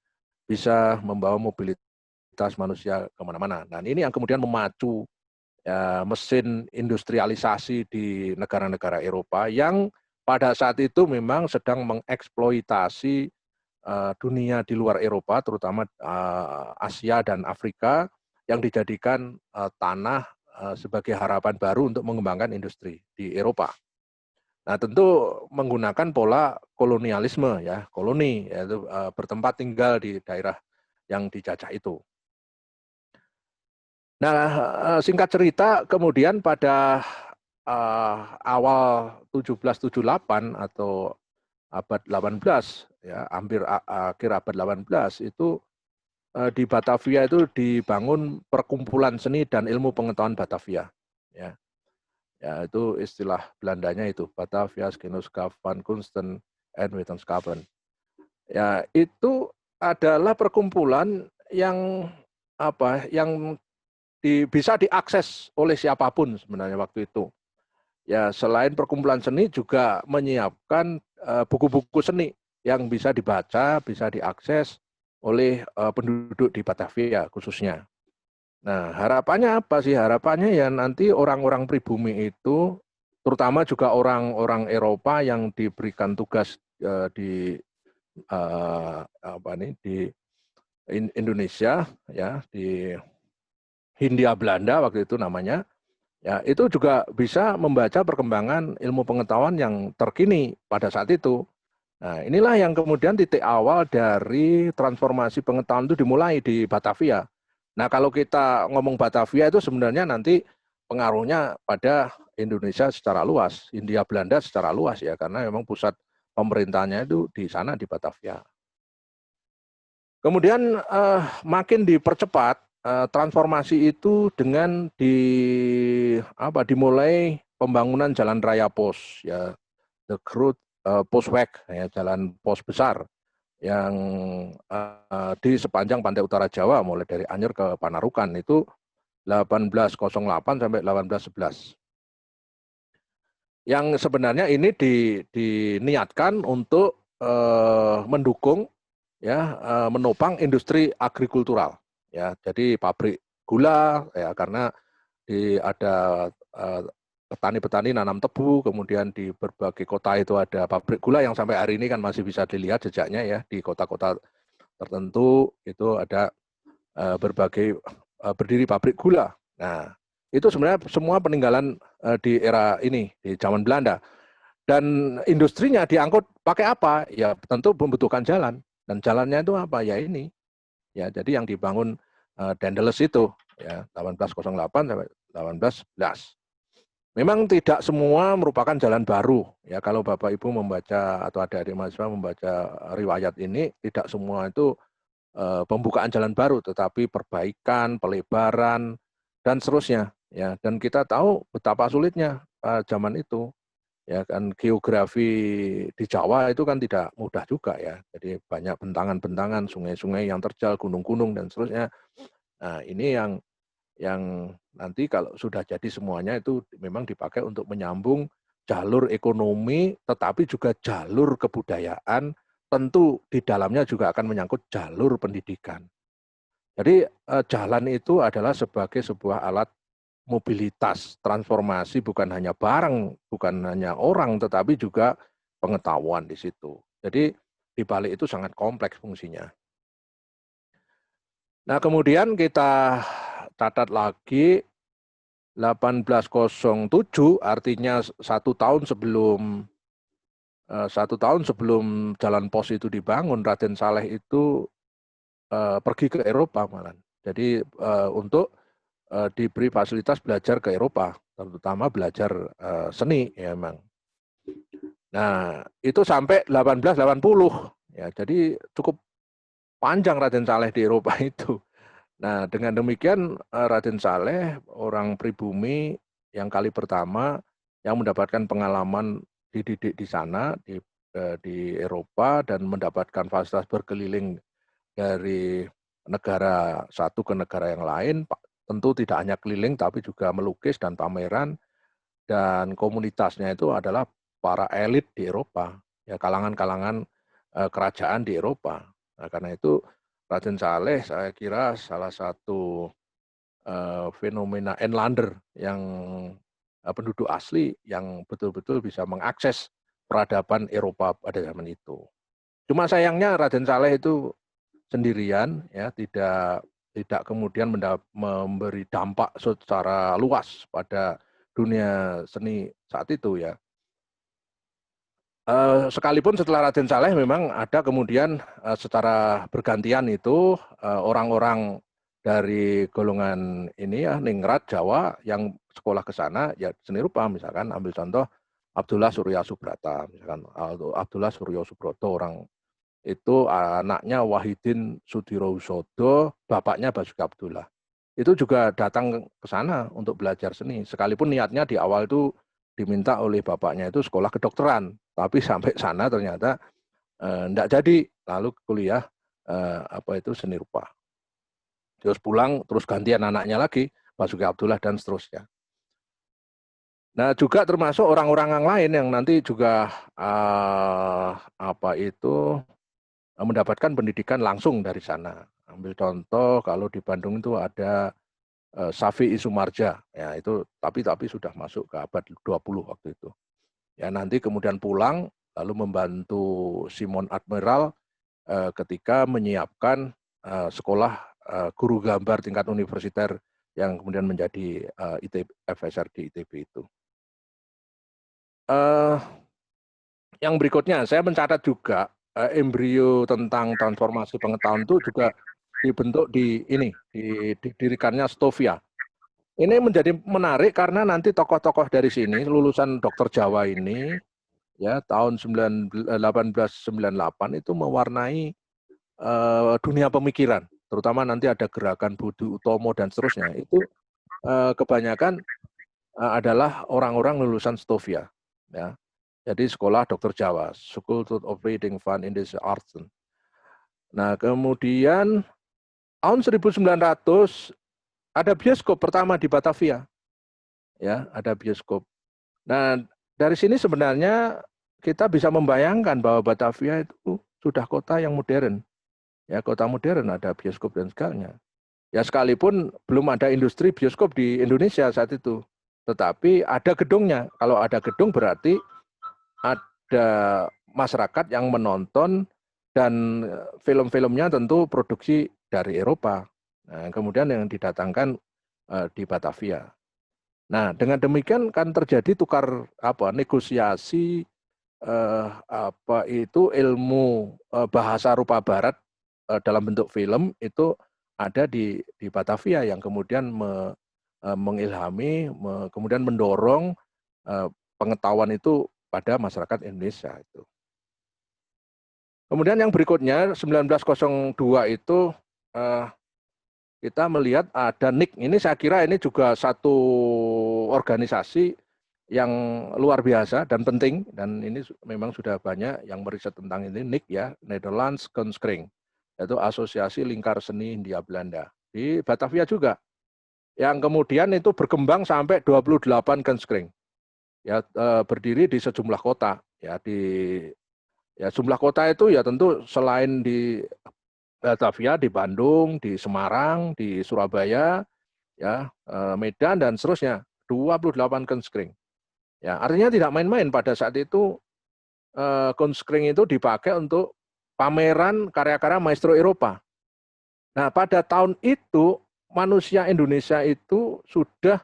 Speaker 1: bisa membawa mobilitas manusia kemana-mana. Dan ini yang kemudian memacu mesin industrialisasi di negara-negara Eropa yang pada saat itu memang sedang mengeksploitasi dunia di luar Eropa, terutama Asia dan Afrika, yang dijadikan tanah sebagai harapan baru untuk mengembangkan industri di Eropa. Nah, tentu menggunakan pola kolonialisme ya, koloni, yaitu bertempat tinggal di daerah yang dijajah itu. Nah, singkat cerita, kemudian pada awal 1778 atau abad 18 ya, hampir akhir abad 18 itu di Batavia itu dibangun perkumpulan seni dan ilmu pengetahuan Batavia ya. Ya, itu istilah Belandanya itu, Batavia Genootschap van Kunsten en Wetenschappen. Ya, itu adalah perkumpulan yang bisa diakses oleh siapapun sebenarnya waktu itu. Ya, selain perkumpulan seni juga menyiapkan buku-buku seni yang bisa dibaca, bisa diakses oleh penduduk di Batavia khususnya. Nah, harapannya apa sih? Harapannya ya nanti orang-orang pribumi itu, terutama juga orang-orang Eropa yang diberikan tugas di Indonesia, ya, di Hindia Belanda waktu itu namanya, ya itu juga bisa membaca perkembangan ilmu pengetahuan yang terkini pada saat itu. Nah, inilah yang kemudian titik awal dari transformasi pengetahuan itu dimulai di Batavia. Nah, kalau kita ngomong Batavia itu sebenarnya nanti pengaruhnya pada Indonesia secara luas, Hindia Belanda secara luas ya, karena memang pusat pemerintahnya itu di sana di Batavia. Kemudian makin dipercepat transformasi itu dengan dimulai pembangunan jalan raya pos ya, the Groot Postweg ya, jalan pos besar yang di sepanjang pantai utara Jawa mulai dari Anyer ke Panarukan itu 1808 sampai 1811. Yang sebenarnya ini diniatkan untuk mendukung ya menopang industri agrikultural ya. Jadi pabrik gula ya, karena ada petani-petani nanam tebu, kemudian di berbagai kota itu ada pabrik gula yang sampai hari ini kan masih bisa dilihat jejaknya ya, di kota-kota tertentu itu ada berbagai berdiri pabrik gula. Nah, itu sebenarnya semua peninggalan di era ini, di zaman Belanda. Dan industrinya diangkut pakai apa? Ya tentu membutuhkan jalan. Dan jalannya itu apa? Ya ini. Ya, jadi yang dibangun Daedalus itu, ya 1808 sampai 1811. Memang tidak semua merupakan jalan baru, ya kalau Bapak Ibu membaca atau adik-adik mahasiswa membaca riwayat ini, tidak semua itu pembukaan jalan baru, tetapi perbaikan, pelebaran, dan seterusnya. Ya, dan kita tahu betapa sulitnya zaman itu. Ya kan geografi di Jawa itu kan tidak mudah juga ya. Jadi banyak bentangan-bentangan, sungai-sungai yang terjal, gunung-gunung dan seterusnya. Nah, ini yang nanti kalau sudah jadi semuanya itu memang dipakai untuk menyambung jalur ekonomi, tetapi juga jalur kebudayaan, tentu di dalamnya juga akan menyangkut jalur pendidikan. Jadi jalan itu adalah sebagai sebuah alat mobilitas, transformasi bukan hanya barang, bukan hanya orang, tetapi juga pengetahuan di situ. Jadi di balik itu sangat kompleks fungsinya. Nah, kemudian kita catat lagi 1807, artinya 1 tahun sebelum jalan pos itu dibangun, Raden Saleh itu pergi ke Eropa malah. Jadi untuk diberi fasilitas belajar ke Eropa, terutama belajar seni ya memang. Nah, itu sampai 1880. Ya, jadi cukup panjang Raden Saleh di Eropa itu. Nah, dengan demikian Raden Saleh orang pribumi yang kali pertama yang mendapatkan pengalaman dididik di sana di Eropa dan mendapatkan fasilitas berkeliling dari negara satu ke negara yang lain, tentu tidak hanya keliling tapi juga melukis dan pameran, dan komunitasnya itu adalah para elit di Eropa, ya kalangan-kalangan kerajaan di Eropa. Nah, karena itu Raden Saleh saya kira salah satu fenomena Enlander yang penduduk asli yang betul-betul bisa mengakses peradaban Eropa pada zaman itu. Cuma sayangnya Raden Saleh itu sendirian, ya tidak kemudian memberi dampak secara luas pada dunia seni saat itu ya. Sekalipun setelah Raden Saleh memang ada kemudian secara bergantian itu orang-orang dari golongan ini ya ningrat Jawa yang sekolah ke sana ya seni rupa, misalkan ambil contoh Abdullah Surya Subrata, misalkan Abdullah Surya Subroto, orang itu anaknya Wahidin Sudirohusodo, bapaknya Basuki Abdullah. Itu juga datang ke sana untuk belajar seni. Sekalipun niatnya di awal itu diminta oleh bapaknya itu sekolah kedokteran, tapi sampai sana ternyata enggak jadi, lalu kuliah seni rupa. Terus pulang, terus gantian anaknya lagi, Basuki Abdullah dan seterusnya. Nah, juga termasuk orang-orang yang lain yang nanti juga mendapatkan pendidikan langsung dari sana. Ambil contoh kalau di Bandung itu ada Safi Isumarja, ya itu tapi sudah masuk ke abad 20 waktu itu. Ya nanti kemudian pulang lalu membantu Simon Admiral ketika menyiapkan sekolah guru gambar tingkat universiter yang kemudian menjadi FSR di ITB itu. Yang berikutnya saya mencatat juga embrio tentang transformasi pengetahuan itu juga dibentuk didirikannya Stovia. Ini menjadi menarik karena nanti tokoh-tokoh dari sini lulusan dokter Jawa ini ya tahun 1898 itu mewarnai dunia pemikiran, terutama nanti ada gerakan Budi Utomo dan seterusnya. Itu kebanyakan adalah orang-orang lulusan Stovia, ya. Jadi sekolah dokter Jawa, School of Reading Fund in this Arts. Nah, kemudian tahun 1900 ada bioskop pertama di Batavia. Ya, ada bioskop. Nah, dari sini sebenarnya kita bisa membayangkan bahwa Batavia itu sudah kota yang modern. Ya, kota modern, ada bioskop dan segalanya. Ya, sekalipun belum ada industri bioskop di Indonesia saat itu. Tetapi ada gedungnya. Kalau ada gedung berarti ada masyarakat yang menonton dan film-filmnya tentu produksi dari Eropa. Nah, kemudian yang didatangkan di Batavia. Nah, dengan demikian kan terjadi tukar negosiasi ilmu bahasa rupa barat dalam bentuk film itu ada di Batavia yang kemudian mengilhami, kemudian mendorong pengetahuan itu pada masyarakat Indonesia itu. Kemudian yang berikutnya 1902 itu kita melihat ada NIC. Ini saya kira ini juga satu organisasi yang luar biasa dan penting, dan ini memang sudah banyak yang meriset tentang ini. NIC ya, Nederlands Kunstkring, yaitu Asosiasi Lingkar Seni Hindia Belanda. Di Batavia juga, yang kemudian itu berkembang sampai 28 Kunstkring. Ya, berdiri di sejumlah kota. Ya, jumlah kota itu ya tentu selain di Batavia, di Bandung, di Semarang, di Surabaya, ya, Medan dan seterusnya, 28 Kunstkring. Ya, artinya tidak main-main. Pada saat itu Kunstkring itu dipakai untuk pameran karya-karya maestro Eropa. Nah, pada tahun itu manusia Indonesia itu sudah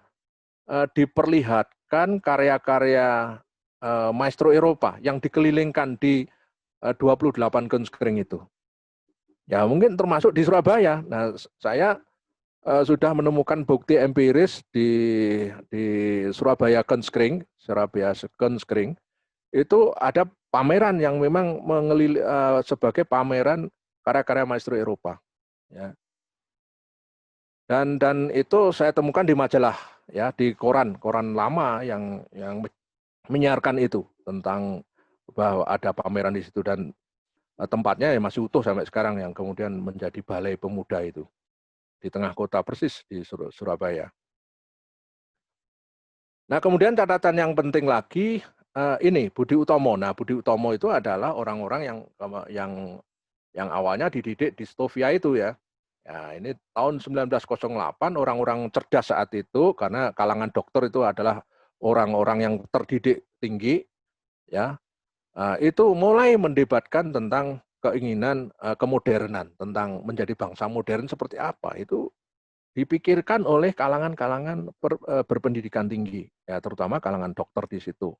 Speaker 1: diperlihatkan karya-karya maestro Eropa yang dikelilingkan di 28 Kunstkring itu. Ya, mungkin termasuk di Surabaya. Nah, saya sudah menemukan bukti empiris di Surabaya Kunstkring, itu ada pameran yang memang sebagai pameran karya-karya maestro Eropa. Ya. Dan itu saya temukan di majalah, ya, di koran lama yang menyiarkan itu tentang bahwa ada pameran di situ, dan tempatnya ya masih utuh sampai sekarang, yang kemudian menjadi Balai Pemuda itu di tengah kota persis di Surabaya. Nah, kemudian catatan yang penting lagi ini Budi Utomo. Nah, Budi Utomo itu adalah orang-orang yang awalnya dididik di Stovia itu ya. Ya, ini tahun 1908 orang-orang cerdas saat itu, karena kalangan dokter itu adalah orang-orang yang terdidik tinggi, ya. Itu mulai mendebatkan tentang keinginan kemodernan, tentang menjadi bangsa modern seperti apa. Itu dipikirkan oleh kalangan-kalangan berpendidikan tinggi, ya, terutama kalangan dokter di situ.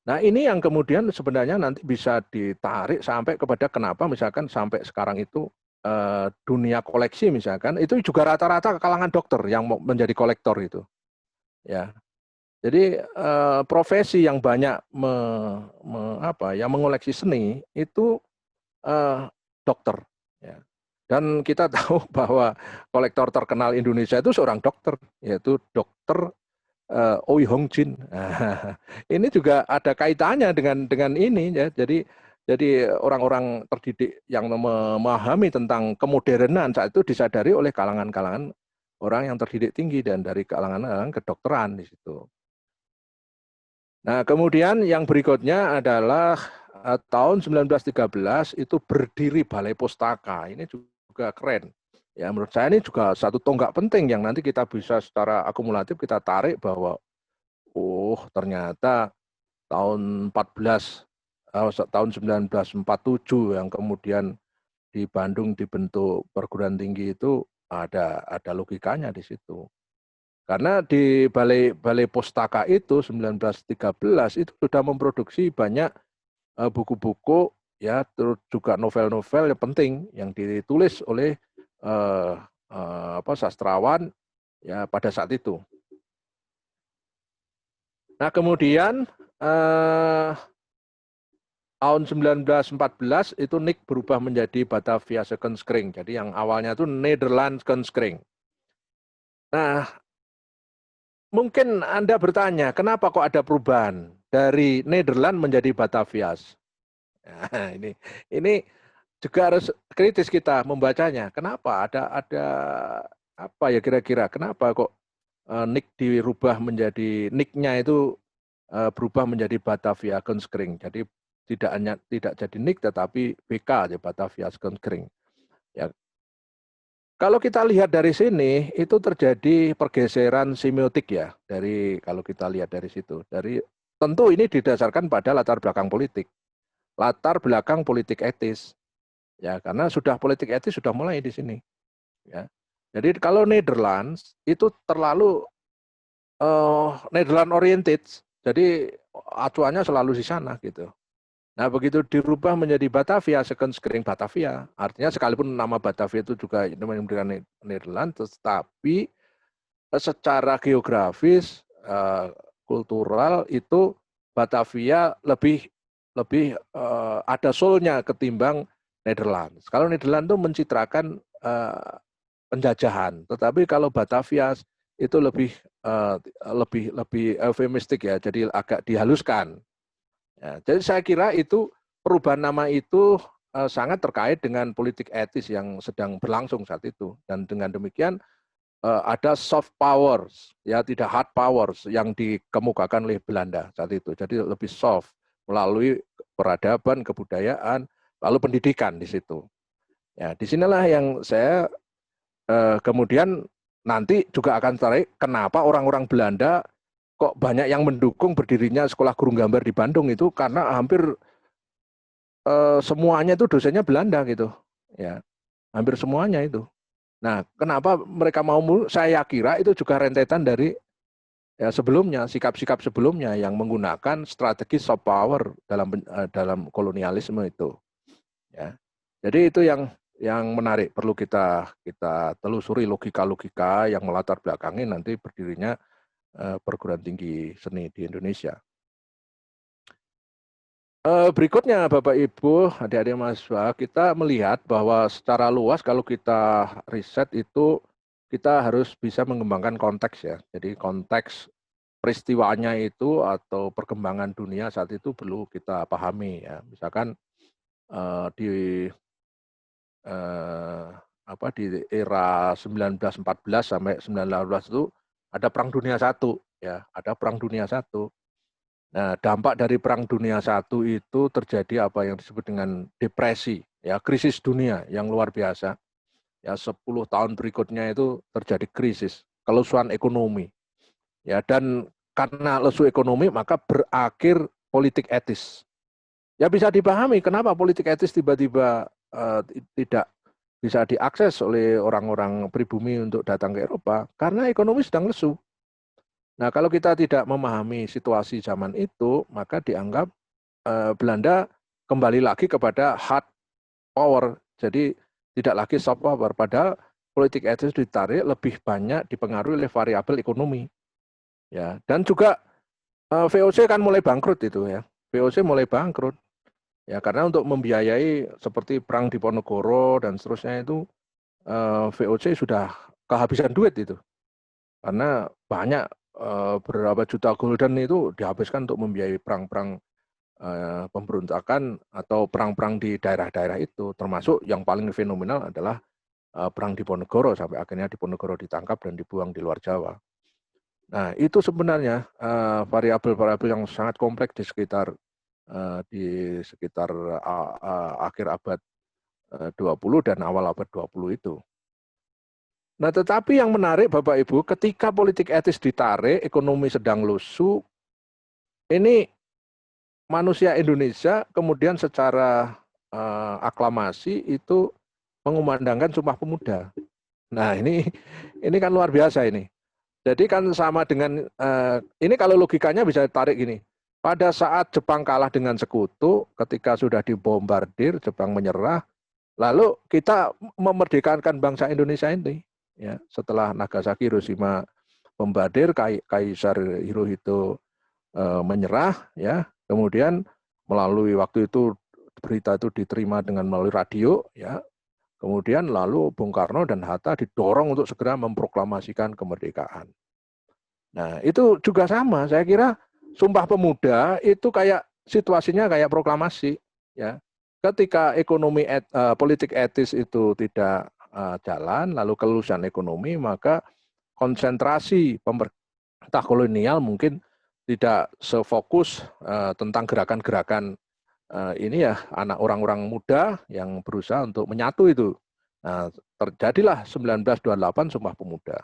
Speaker 1: Nah, ini yang kemudian sebenarnya nanti bisa ditarik sampai kepada kenapa misalkan sampai sekarang itu dunia koleksi misalkan itu juga rata-rata kalangan dokter yang menjadi kolektor itu, ya. Jadi profesi yang banyak mengoleksi seni itu dokter, ya. Dan kita tahu bahwa kolektor terkenal Indonesia itu seorang dokter, yaitu Dokter Oi Hong Jin. Nah, ini juga ada kaitannya dengan ini, ya. Jadi orang-orang terdidik yang memahami tentang kemodernan saat itu disadari oleh kalangan-kalangan orang yang terdidik tinggi dan dari kalangan kedokteran di situ. Nah, kemudian yang berikutnya adalah tahun 1913 itu berdiri Balai Pustaka. Ini juga keren. Ya, menurut saya ini juga satu tonggak penting yang nanti kita bisa secara akumulatif kita tarik bahwa ternyata tahun 1947 yang kemudian di Bandung dibentuk perguruan tinggi itu ada logikanya di situ. Karena di Balai Pustaka itu 1913 itu sudah memproduksi banyak buku-buku, ya, terus juga novel-novel yang penting yang ditulis oleh sastrawan, ya, pada saat itu. Nah, kemudian tahun 1914 itu NIC berubah menjadi Batavia Kunstkring. Jadi yang awalnya itu Nederlands Kunstkring. Nah, mungkin Anda bertanya, kenapa kok ada perubahan dari Nederland menjadi Batavia? Nah, ini juga harus kritis kita membacanya. Kenapa ada apa ya kira-kira? Kenapa kok NIC dirubah menjadi NIC-nya itu berubah menjadi Batavia Kunstkring. Jadi tidak jadi NIC tetapi BK, Batavia Kunstkring. Ya. Kalau kita lihat dari sini itu terjadi pergeseran semiotik, ya, kalau kita lihat dari situ. Tentu ini didasarkan pada latar belakang politik. Latar belakang politik etis. Ya, karena sudah politik etis sudah mulai di sini. Ya. Jadi kalau Netherlands itu terlalu Netherlands oriented. Jadi acuannya selalu di sana gitu. Nah, begitu dirubah menjadi Batavia, Second Skering Batavia, artinya sekalipun nama Batavia itu juga memberikan Nederland, tetapi secara geografis, kultural itu Batavia lebih ada soul-nya ketimbang Netherlands. Kalau Netherlands itu mencitrakan penjajahan, tetapi kalau Batavia itu lebih eufemistik ya, jadi agak dihaluskan. Ya, jadi saya kira itu perubahan nama itu sangat terkait dengan politik etis yang sedang berlangsung saat itu, dan dengan demikian ada soft powers, ya tidak hard powers yang dikemukakan oleh Belanda saat itu. Jadi lebih soft melalui peradaban, kebudayaan, lalu pendidikan di situ. Ya, disinilah yang saya kemudian nanti juga akan tarik kenapa orang-orang Belanda kok banyak yang mendukung berdirinya sekolah guru gambar di Bandung itu karena hampir semuanya itu dosennya Belanda gitu, ya hampir semuanya itu. Nah, kenapa mereka mau? Saya kira itu juga rentetan dari ya sebelumnya, sikap-sikap sebelumnya yang menggunakan strategi soft power dalam kolonialisme itu. Ya, jadi itu yang menarik, perlu kita telusuri logika-logika yang melatar belakangi nanti berdirinya perguruan tinggi seni di Indonesia. Berikutnya Bapak Ibu, adik-adik mahasiswa, kita melihat bahwa secara luas kalau kita riset itu kita harus bisa mengembangkan konteks ya. Jadi konteks peristiwanya itu atau perkembangan dunia saat itu perlu kita pahami ya. Misalkan di di era 1914 sampai 1918 itu ada Perang Dunia I ya, ada Perang Dunia I. Nah, dampak dari Perang Dunia I itu terjadi apa yang disebut dengan depresi, ya krisis dunia yang luar biasa. Ya 10 tahun berikutnya itu terjadi krisis, kelusuan ekonomi. Ya, dan karena lesu ekonomi maka berakhir politik etis. Ya bisa dipahami kenapa politik etis tiba-tiba tidak bisa diakses oleh orang-orang pribumi untuk datang ke Eropa karena ekonomi sedang lesu. Nah, kalau kita tidak memahami situasi zaman itu, maka dianggap Belanda kembali lagi kepada hard power. Jadi tidak lagi soft power. Padahal politik etis ditarik lebih banyak dipengaruhi oleh variabel ekonomi. Ya, dan juga VOC kan mulai bangkrut itu ya. VOC mulai bangkrut. Ya, karena untuk membiayai seperti perang di Ponorogo dan seterusnya itu VOC sudah kehabisan duit itu. Karena banyak berapa juta gulden itu dihabiskan untuk membiayai perang-perang pemberontakan atau perang-perang di daerah-daerah itu, termasuk yang paling fenomenal adalah perang di Ponorogo sampai akhirnya di Ponorogo ditangkap dan dibuang di luar Jawa. Nah, itu sebenarnya variabel-variabel yang sangat kompleks di sekitar akhir abad 20 dan awal abad 20 itu. Nah, tetapi yang menarik Bapak Ibu, ketika politik etis ditarik, ekonomi sedang lusuh, ini manusia Indonesia kemudian secara aklamasi itu mengumandangkan Sumpah Pemuda. Nah, ini kan luar biasa ini. Jadi kan sama dengan ini kalau logikanya bisa ditarik gini. Pada saat Jepang kalah dengan sekutu, ketika sudah dibombardir, Jepang menyerah, lalu kita memerdekakan bangsa Indonesia ini. Ya, setelah Nagasaki, Hiroshima bombardir, Kaisar Hirohito menyerah, ya, kemudian melalui waktu itu berita itu diterima dengan melalui radio, ya, kemudian lalu Bung Karno dan Hatta didorong untuk segera memproklamasikan kemerdekaan. Nah, itu juga sama. Saya kira Sumpah Pemuda itu kayak situasinya kayak proklamasi, ya. Ketika politik etis itu tidak jalan, lalu kelulusan ekonomi, maka konsentrasi pemerintah kolonial mungkin tidak sefokus tentang gerakan-gerakan ini ya anak orang-orang muda yang berusaha untuk menyatu itu. Nah, terjadilah 1928 Sumpah Pemuda.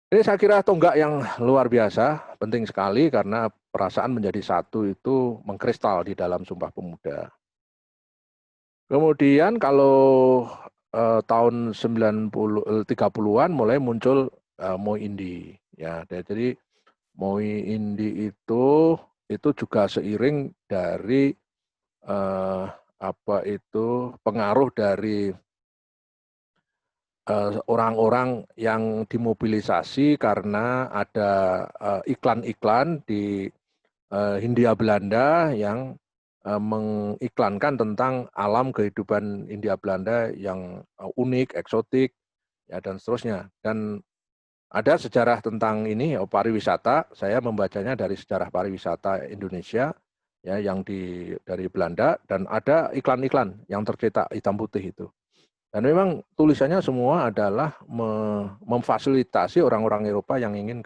Speaker 1: Ini saya kira tonggak yang luar biasa, penting sekali karena perasaan menjadi satu itu mengkristal di dalam Sumpah Pemuda. Kemudian kalau tahun 30-an mulai muncul Moi Indi. Ya, jadi Moi Indi itu itu juga seiring dari pengaruh dari orang-orang yang dimobilisasi karena ada iklan-iklan di Hindia Belanda yang mengiklankan tentang alam kehidupan Hindia Belanda yang unik, eksotik, ya dan seterusnya. Dan ada sejarah tentang ini pariwisata. Saya membacanya dari sejarah pariwisata Indonesia ya yang dari Belanda, dan ada iklan-iklan yang tercetak hitam putih itu. Dan memang tulisannya semua adalah memfasilitasi orang-orang Eropa yang ingin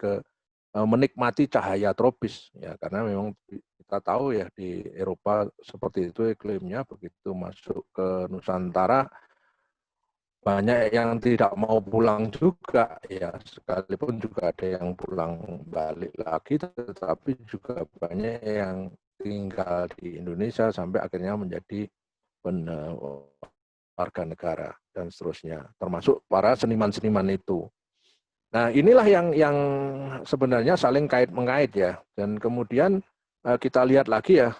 Speaker 1: menikmati cahaya tropis ya, karena memang kita tahu ya di Eropa seperti itu iklimnya. Begitu masuk ke Nusantara banyak yang tidak mau pulang juga ya, sekalipun juga ada yang pulang balik lagi, tetapi juga banyak yang tinggal di Indonesia sampai akhirnya menjadi warga negara dan seterusnya, termasuk para seniman-seniman itu. Nah, inilah yang sebenarnya saling kait-mengait ya. Dan kemudian kita lihat lagi ya,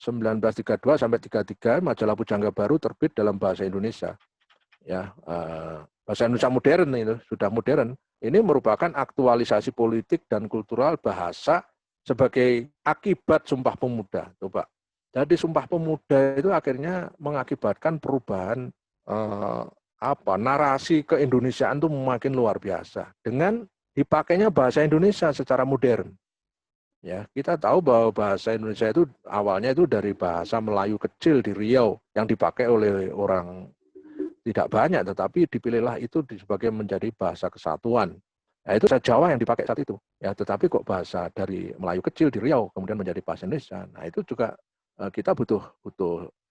Speaker 1: 1932 sampai 33 majalah Pujangga Baru terbit dalam bahasa Indonesia. Ya, bahasa Indonesia modern itu sudah modern. Ini merupakan aktualisasi politik dan kultural bahasa sebagai akibat Sumpah Pemuda, coba. Jadi Sumpah Pemuda itu akhirnya mengakibatkan perubahan narasi keindonesiaan itu makin luar biasa dengan dipakainya bahasa Indonesia secara modern. Ya, kita tahu bahwa bahasa Indonesia itu awalnya itu dari bahasa Melayu kecil di Riau yang dipakai oleh orang tidak banyak, tetapi dipilihlah itu sebagai menjadi bahasa kesatuan. Nah, itu bahasa Jawa yang dipakai saat itu. Ya, tetapi kok bahasa dari Melayu kecil di Riau kemudian menjadi bahasa Indonesia. Nah, itu juga kita butuh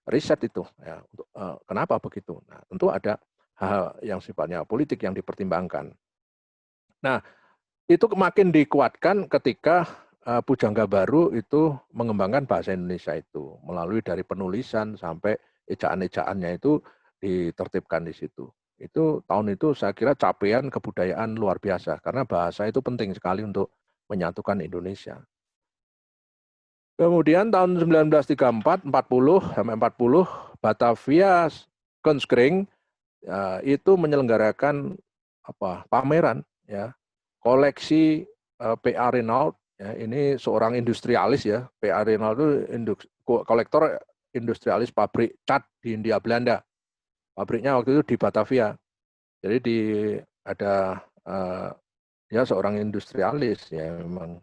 Speaker 1: riset itu ya, untuk kenapa begitu. Nah, tentu ada hal yang sifatnya politik yang dipertimbangkan. Nah, itu makin dikuatkan ketika Pujangga Baru itu mengembangkan bahasa Indonesia itu melalui dari penulisan sampai ejaan-ejaannya itu ditertibkan di situ. Itu tahun itu saya kira capaian kebudayaan luar biasa karena bahasa itu penting sekali untuk menyatukan Indonesia. Kemudian tahun 1934, 40 sampai 40 Batavia Kunstkring itu menyelenggarakan pameran ya, koleksi P.A. Renault ya, ini seorang industrialis ya. P.A. Renault itu kolektor industrialis pabrik cat di Hindia Belanda. Pabriknya waktu itu di Batavia. Jadi ada dia seorang industrialis ya memang.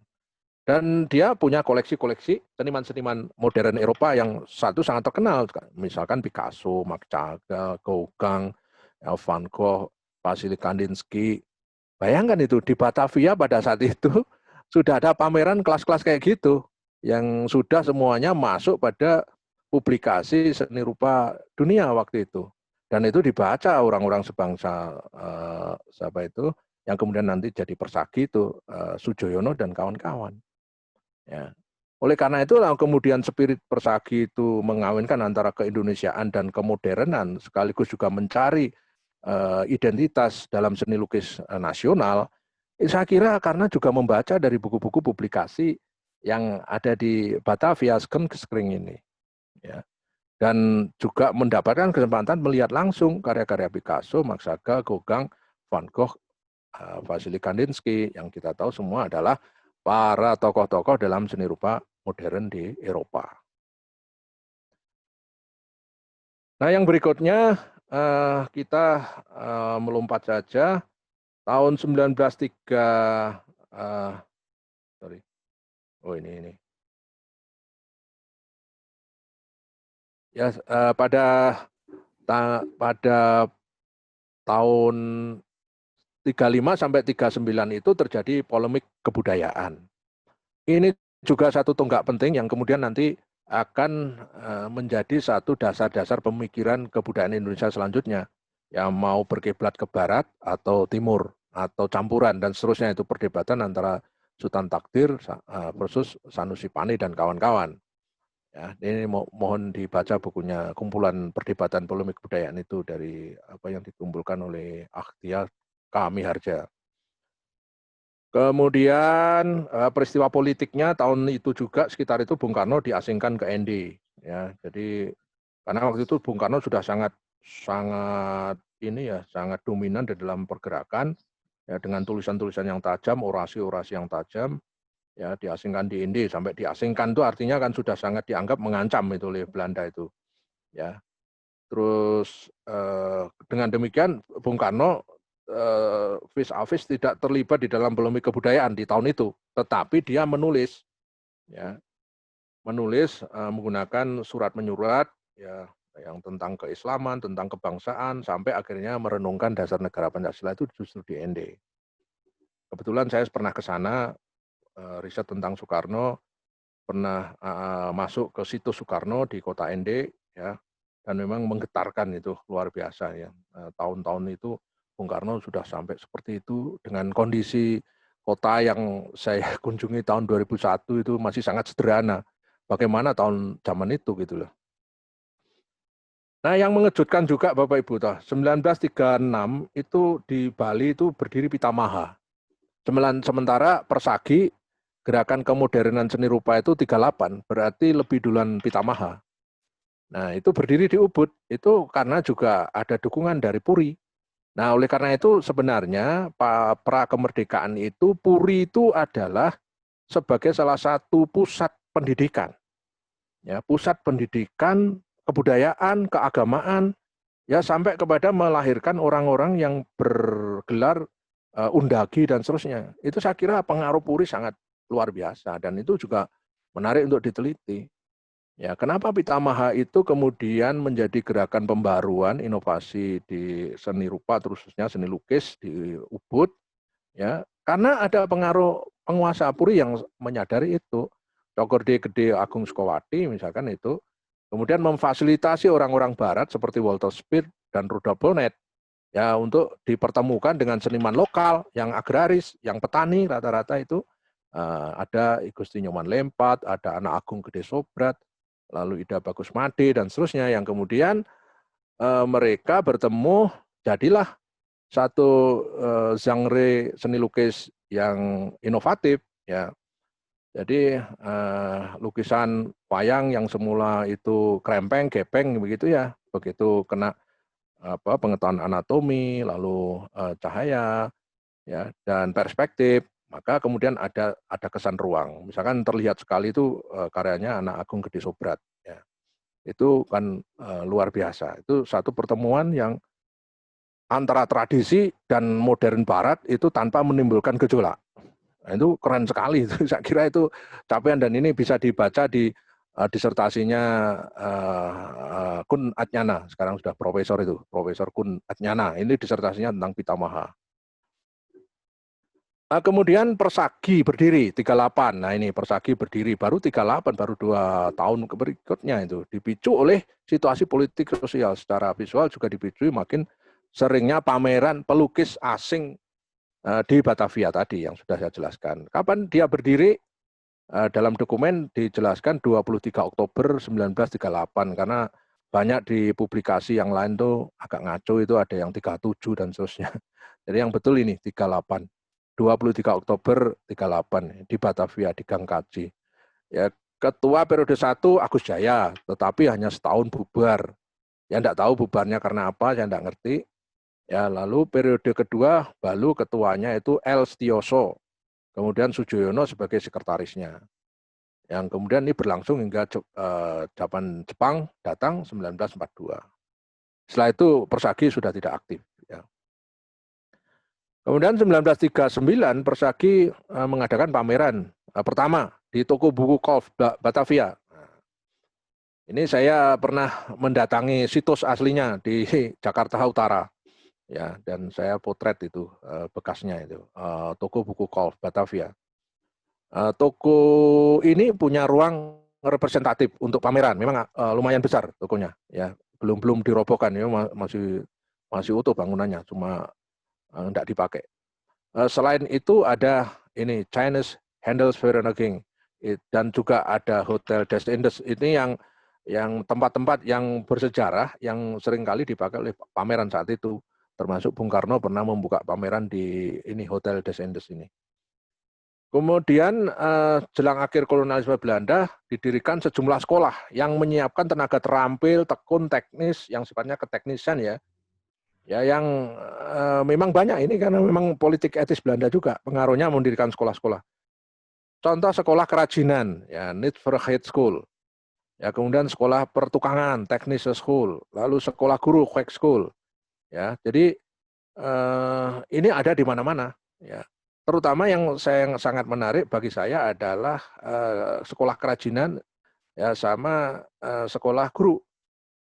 Speaker 1: Dan dia punya koleksi-koleksi seniman-seniman modern Eropa yang satu sangat terkenal, misalkan Picasso, Marc Chagall, Gauguin, Van Gogh, Vasily Kandinsky. Bayangkan itu di Batavia pada saat itu sudah ada pameran kelas-kelas kayak gitu yang sudah semuanya masuk pada publikasi seni rupa dunia waktu itu. Dan itu dibaca orang-orang sebangsa siapa itu yang kemudian nanti jadi persagi itu Sujoyono dan kawan-kawan. Ya. Oleh karena itu kemudian spirit persagi itu mengawinkan antara keindonesiaan dan kemodernan sekaligus juga mencari identitas dalam seni lukis nasional. Saya kira karena juga membaca dari buku-buku publikasi yang ada di Batavia Kunstkring ini. Ya. Dan juga mendapatkan kesempatan melihat langsung karya-karya Picasso, Marc Chagall, Gauguin, Van Gogh, Vasily Kandinsky yang kita tahu semua adalah para tokoh-tokoh dalam seni rupa modern di Eropa. Nah, yang berikutnya kita melompat saja tahun 1903 Ya, pada tahun 35 sampai 39 itu terjadi polemik kebudayaan. Ini juga satu tonggak penting yang kemudian nanti akan menjadi satu dasar-dasar pemikiran kebudayaan Indonesia selanjutnya. Yang mau berkiblat ke barat atau timur atau campuran dan seterusnya, itu perdebatan antara Sultan Takdir versus Sanusi Pani dan kawan-kawan. Ya, ini mohon dibaca bukunya, kumpulan perdebatan polemik kebudayaan itu dari apa yang dikumpulkan oleh Akhtiar K. Miharja. Kemudian peristiwa politiknya tahun itu juga sekitar itu Bung Karno diasingkan ke ND, ya. Jadi karena waktu itu Bung Karno sudah sangat sangat dominan di dalam pergerakan, ya, dengan tulisan-tulisan yang tajam, orasi-orasi yang tajam, ya, diasingkan di ND. Sampai diasingkan itu artinya kan sudah sangat dianggap mengancam itu oleh Belanda itu, ya. Terus dengan demikian Bung Karno vis-a-vis tidak terlibat di dalam polemik kebudayaan di tahun itu, tetapi dia menulis, ya, menggunakan surat menyurat, ya, yang tentang keislaman, tentang kebangsaan, sampai akhirnya merenungkan dasar negara Pancasila itu justru di ND. Kebetulan saya pernah ke sana riset tentang Soekarno, pernah masuk ke situs Soekarno di kota ND, ya, dan memang menggetarkan itu luar biasa, ya. Tahun-tahun itu Bung Karno sudah sampai seperti itu dengan kondisi kota yang saya kunjungi tahun 2001 itu masih sangat sederhana. Bagaimana tahun zaman itu gitu loh. Nah, yang mengejutkan juga Bapak Ibu, 1936 itu di Bali itu berdiri Pitamaha. Sementara Persagi, gerakan kemodernan seni rupa itu 38, berarti lebih duluan Pitamaha. Nah, itu berdiri di Ubud, itu karena juga ada dukungan dari Puri. Nah, oleh karena itu sebenarnya pra kemerdekaan itu Puri itu adalah sebagai salah satu pusat pendidikan. Ya, pusat pendidikan, kebudayaan, keagamaan, ya, sampai kepada melahirkan orang-orang yang bergelar undagi dan seterusnya. Itu saya kira pengaruh Puri sangat luar biasa dan itu juga menarik untuk diteliti. Ya, kenapa Pitamaha itu kemudian menjadi gerakan pembaruan inovasi di seni rupa, khususnya seni lukis di Ubud, ya, karena ada pengaruh penguasa Puri yang menyadari itu. Cokorde Gede Agung Sukowati misalkan itu, kemudian memfasilitasi orang-orang Barat seperti Walter Spear dan Rudolf Bonnet, ya, untuk dipertemukan dengan seniman lokal yang agraris, yang petani rata-rata itu. Ada I Gusti Nyoman Lempat, ada Anak Agung Gede Sobrat, lalu Ida Bagus Made dan seterusnya, yang kemudian mereka bertemu, jadilah satu genre seni lukis yang inovatif, ya. Jadi lukisan wayang yang semula itu krempeng, gepeng begitu, ya, begitu kena pengetahuan anatomi, lalu cahaya, ya, dan perspektif, maka kemudian ada kesan ruang. Misalkan terlihat sekali itu karyanya Anak Agung Gede Sobrat, ya. Itu kan luar biasa. Itu satu pertemuan yang antara tradisi dan modern Barat itu tanpa menimbulkan gejolak. Nah, itu keren sekali. Saya kira itu capaian, dan ini bisa dibaca di disertasinya Kun Atnyana, sekarang sudah profesor itu, Profesor Kun Atnyana. Ini disertasinya tentang Pitamaha. Kemudian Persagi berdiri 38. Nah, ini Persagi berdiri baru 38, baru 2 tahun berikutnya itu. Dipicu oleh situasi politik sosial, secara visual juga dipicu makin seringnya pameran pelukis asing di Batavia tadi yang sudah saya jelaskan. Kapan dia berdiri? Dalam dokumen dijelaskan 23 Oktober 1938, karena banyak di publikasi yang lain tuh agak ngaco, itu ada yang 37 dan seterusnya. Jadi yang betul ini 38. 23 Oktober 38 di Batavia, di Gang Kaji. Ya, ketua periode 1 Agus Jaya, tetapi hanya setahun bubar. Ya, enggak tahu bubarnya karena apa, saya enggak ngerti. Ya, lalu periode kedua Balu ketuanya itu L. Setioso. Kemudian Sujoyono sebagai sekretarisnya. Yang kemudian ini berlangsung hingga zaman Jepang datang 1942. Setelah itu Persagi sudah tidak aktif. Ya. Kemudian 1939 Persagi mengadakan pameran pertama di toko buku Kolf Batavia. Ini saya pernah mendatangi situs aslinya di Jakarta Utara, ya, dan saya potret itu bekasnya itu, toko buku Kolf Batavia. Toko ini punya ruang representatif untuk pameran, memang lumayan besar tokonya, ya, belum dirobohkan, ya, masih utuh bangunannya, cuma enggak dipakai. Selain itu ada ini Chinese Handelsvereinigung, dan juga ada Hotel des Indes. Ini yang tempat-tempat yang bersejarah yang seringkali dipakai oleh pameran saat itu. Termasuk Bung Karno pernah membuka pameran di ini Hotel des Indes ini. Kemudian jelang akhir kolonialisme Belanda didirikan sejumlah sekolah yang menyiapkan tenaga terampil, tekun, teknis yang sifatnya keteknisan ya. Ya yang memang banyak ini karena memang politik etis Belanda juga pengaruhnya mendirikan sekolah-sekolah. Contoh sekolah kerajinan ya Nijverheid School. Ya kemudian sekolah pertukangan Technische School, lalu sekolah guru Kwek School. Ya, jadi ini ada di mana-mana ya. Terutama yang sangat menarik bagi saya adalah sekolah kerajinan ya sama sekolah guru.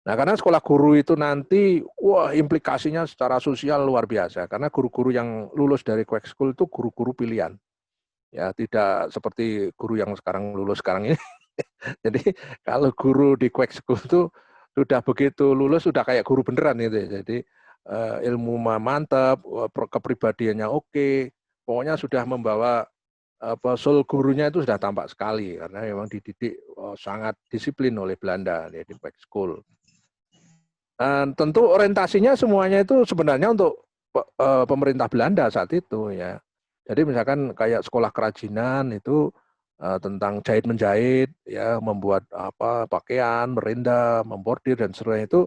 Speaker 1: Nah, karena sekolah guru itu nanti wah implikasinya secara sosial luar biasa karena guru-guru yang lulus dari Kwek School itu guru-guru pilihan. Ya, tidak seperti guru yang sekarang lulus sekarang ini. Jadi kalau guru di Kwek School itu sudah begitu lulus sudah kayak guru beneran gitu ya. Jadi ilmu mantap, kepribadiannya oke, pokoknya sudah membawa soul gurunya itu sudah tampak sekali karena memang dididik sangat disiplin oleh Belanda ya, di Kwek School. Dan tentu orientasinya semuanya itu sebenarnya untuk pemerintah Belanda saat itu ya. Jadi misalkan kayak sekolah kerajinan itu tentang jahit menjahit ya, membuat apa pakaian, merenda, membordir dan sebagainya itu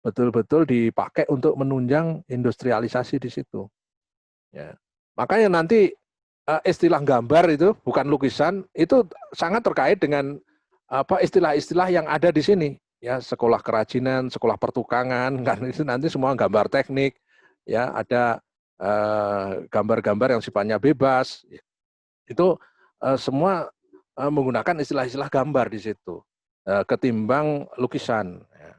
Speaker 1: betul-betul dipakai untuk menunjang industrialisasi di situ. Ya. Makanya nanti istilah gambar itu bukan lukisan itu sangat terkait dengan apa istilah-istilah yang ada di sini. Ya, sekolah kerajinan, sekolah pertukangan, kan itu nanti semua gambar teknik. Ya, ada gambar-gambar yang sifatnya bebas. Itu semua menggunakan istilah-istilah gambar di situ ketimbang lukisan. Ya.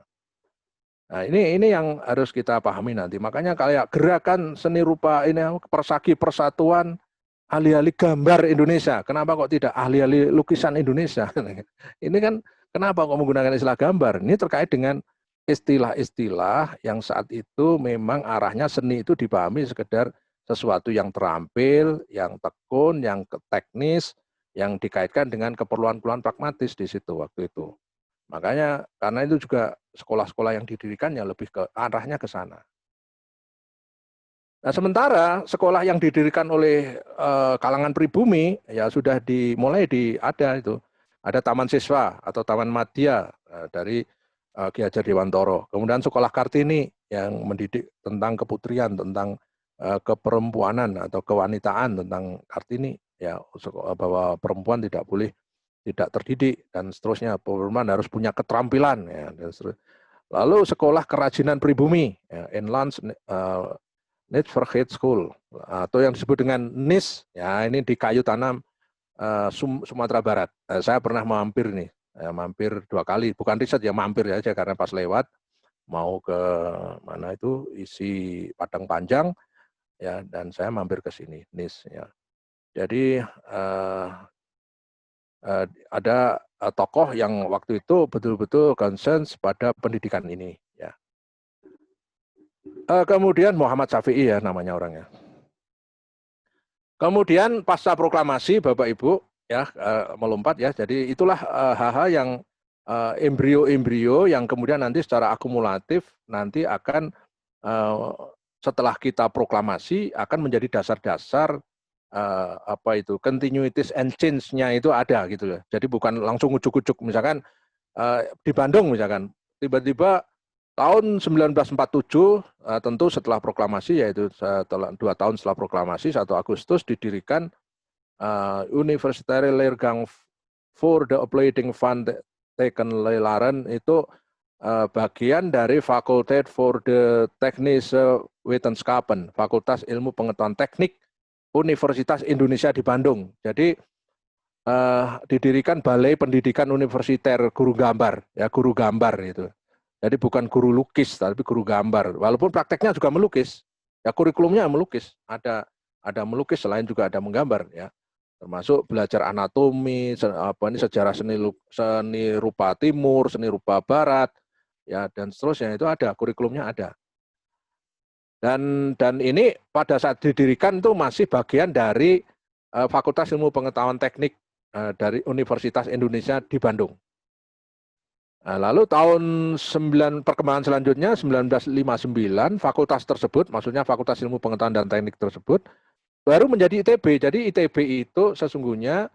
Speaker 1: Nah, ini yang harus kita pahami nanti. Makanya kayak gerakan seni rupa ini persagi persatuan ahli-ahli gambar Indonesia. Kenapa kok tidak ahli-ahli lukisan Indonesia? Ini kan kenapa kok menggunakan istilah gambar? Ini terkait dengan istilah-istilah yang saat itu memang arahnya seni itu dipahami sekedar sesuatu yang terampil, yang tekun, yang teknis, yang dikaitkan dengan keperluan-keperluan pragmatis di situ waktu itu. Makanya karena itu juga sekolah-sekolah yang didirikannya lebih ke arahnya ke sana. Nah, sementara sekolah yang didirikan oleh kalangan pribumi ya sudah dimulai ada itu. Ada taman siswa atau taman madya dari Ki Hajar Dewantoro. Kemudian sekolah Kartini yang mendidik tentang keputrian, tentang keperempuanan atau kewanitaan tentang Kartini ya bahwa perempuan tidak boleh tidak terdidik dan seterusnya, perempuan harus punya keterampilan ya dan seterusnya. Lalu sekolah kerajinan pribumi ya, Inlands Nijverheid School atau yang disebut dengan NIS ya, ini di Kayu Tanam Sumatera Barat. Saya pernah mampir nih, mampir 2 kali, bukan riset ya, mampir aja karena pas lewat mau ke mana itu isi Padang Panjang ya, dan saya mampir ke sini NIS ya. Jadi ada tokoh yang waktu itu betul-betul concern pada pendidikan ini ya. Kemudian Muhammad Syafi'i ya namanya orangnya. Kemudian pasca proklamasi Bapak Ibu ya melompat ya. Jadi itulah hal-hal yang embrio-embrio yang kemudian nanti secara akumulatif nanti akan setelah kita proklamasi akan menjadi dasar-dasar apa itu continuities and change-nya itu ada gitu ya. Jadi bukan langsung ujuk-ujuk misalkan di Bandung misalkan tiba-tiba tahun 1947 tentu setelah proklamasi yaitu setelah 2 tahun setelah proklamasi 1 Agustus didirikan Universitaire Leergang voor de Opleiding van Tekenlelaren itu bagian dari Fakulteit voor de Technische Wetenschappen, Fakultas Ilmu Pengetahuan Teknik Universitas Indonesia di Bandung. Jadi didirikan Balai Pendidikan Universiter Guru Gambar, ya guru gambar itu. Jadi bukan guru lukis, tapi guru gambar. Walaupun prakteknya juga melukis, ya kurikulumnya melukis. Ada melukis, selain juga ada menggambar, ya. Termasuk belajar anatomi, sejarah seni rupa timur, seni rupa barat, ya dan seterusnya itu ada kurikulumnya ada. Dan ini pada saat didirikan itu masih bagian dari Fakultas Ilmu Pengetahuan Teknik dari Universitas Indonesia di Bandung. Nah, lalu perkembangan selanjutnya 1959 fakultas tersebut, maksudnya Fakultas Ilmu Pengetahuan dan Teknik tersebut baru menjadi ITB. Jadi ITB itu sesungguhnya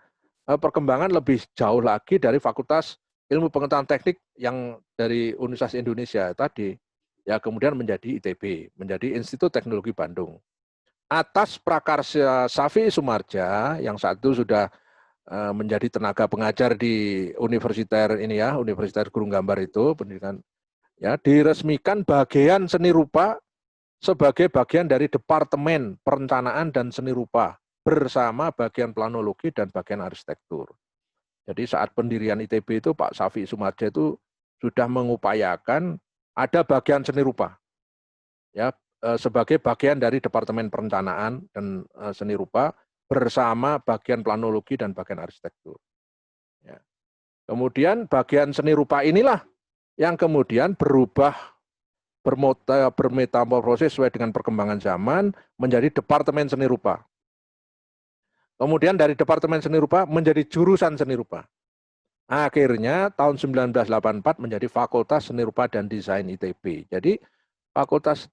Speaker 1: perkembangan lebih jauh lagi dari Fakultas Ilmu Pengetahuan Teknik yang dari Universitas Indonesia tadi. Ya, kemudian menjadi ITB, menjadi Institut Teknologi Bandung. Atas prakarya Safi Sumarja yang saat itu sudah menjadi tenaga pengajar di universitas ini ya, Universitas Gurung Gambar itu pendidikan ya, diresmikan bagian seni rupa sebagai bagian dari Departemen Perencanaan dan Seni Rupa bersama bagian planologi dan bagian arsitektur. Jadi saat pendirian ITB itu Pak Safi Sumarja itu sudah mengupayakan ada bagian seni rupa ya, sebagai bagian dari Departemen Perencanaan dan Seni Rupa bersama bagian planologi dan bagian arsitektur. Ya. Kemudian bagian seni rupa inilah yang kemudian berubah, bermetamorfosis sesuai dengan perkembangan zaman menjadi Departemen Seni Rupa. Kemudian dari Departemen Seni Rupa menjadi jurusan seni rupa. Akhirnya tahun 1984 menjadi Fakultas Seni Rupa dan Desain ITB. Jadi Fakultas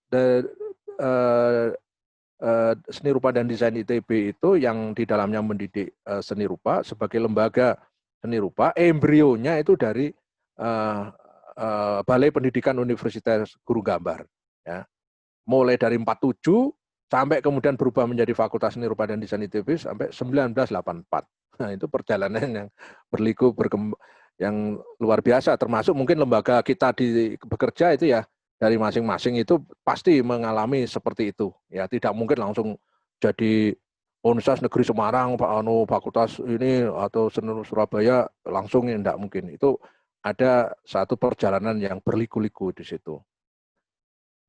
Speaker 1: Seni Rupa dan Desain ITB itu yang di dalamnya mendidik seni rupa sebagai lembaga seni rupa, embrionya itu dari Balai Pendidikan Universitas Guru Gambar. Ya. Mulai dari 47 sampai kemudian berubah menjadi Fakultas Seni Rupa dan Desain ITB sampai 1984. Nah, itu perjalanan yang berliku yang luar biasa, termasuk mungkin lembaga kita di bekerja itu ya, dari masing-masing itu pasti mengalami seperti itu. Ya, tidak mungkin langsung jadi Universitas Negeri Semarang, Fakultas ini atau Seni Surabaya langsung tidak mungkin. Itu ada satu perjalanan yang berliku-liku di situ.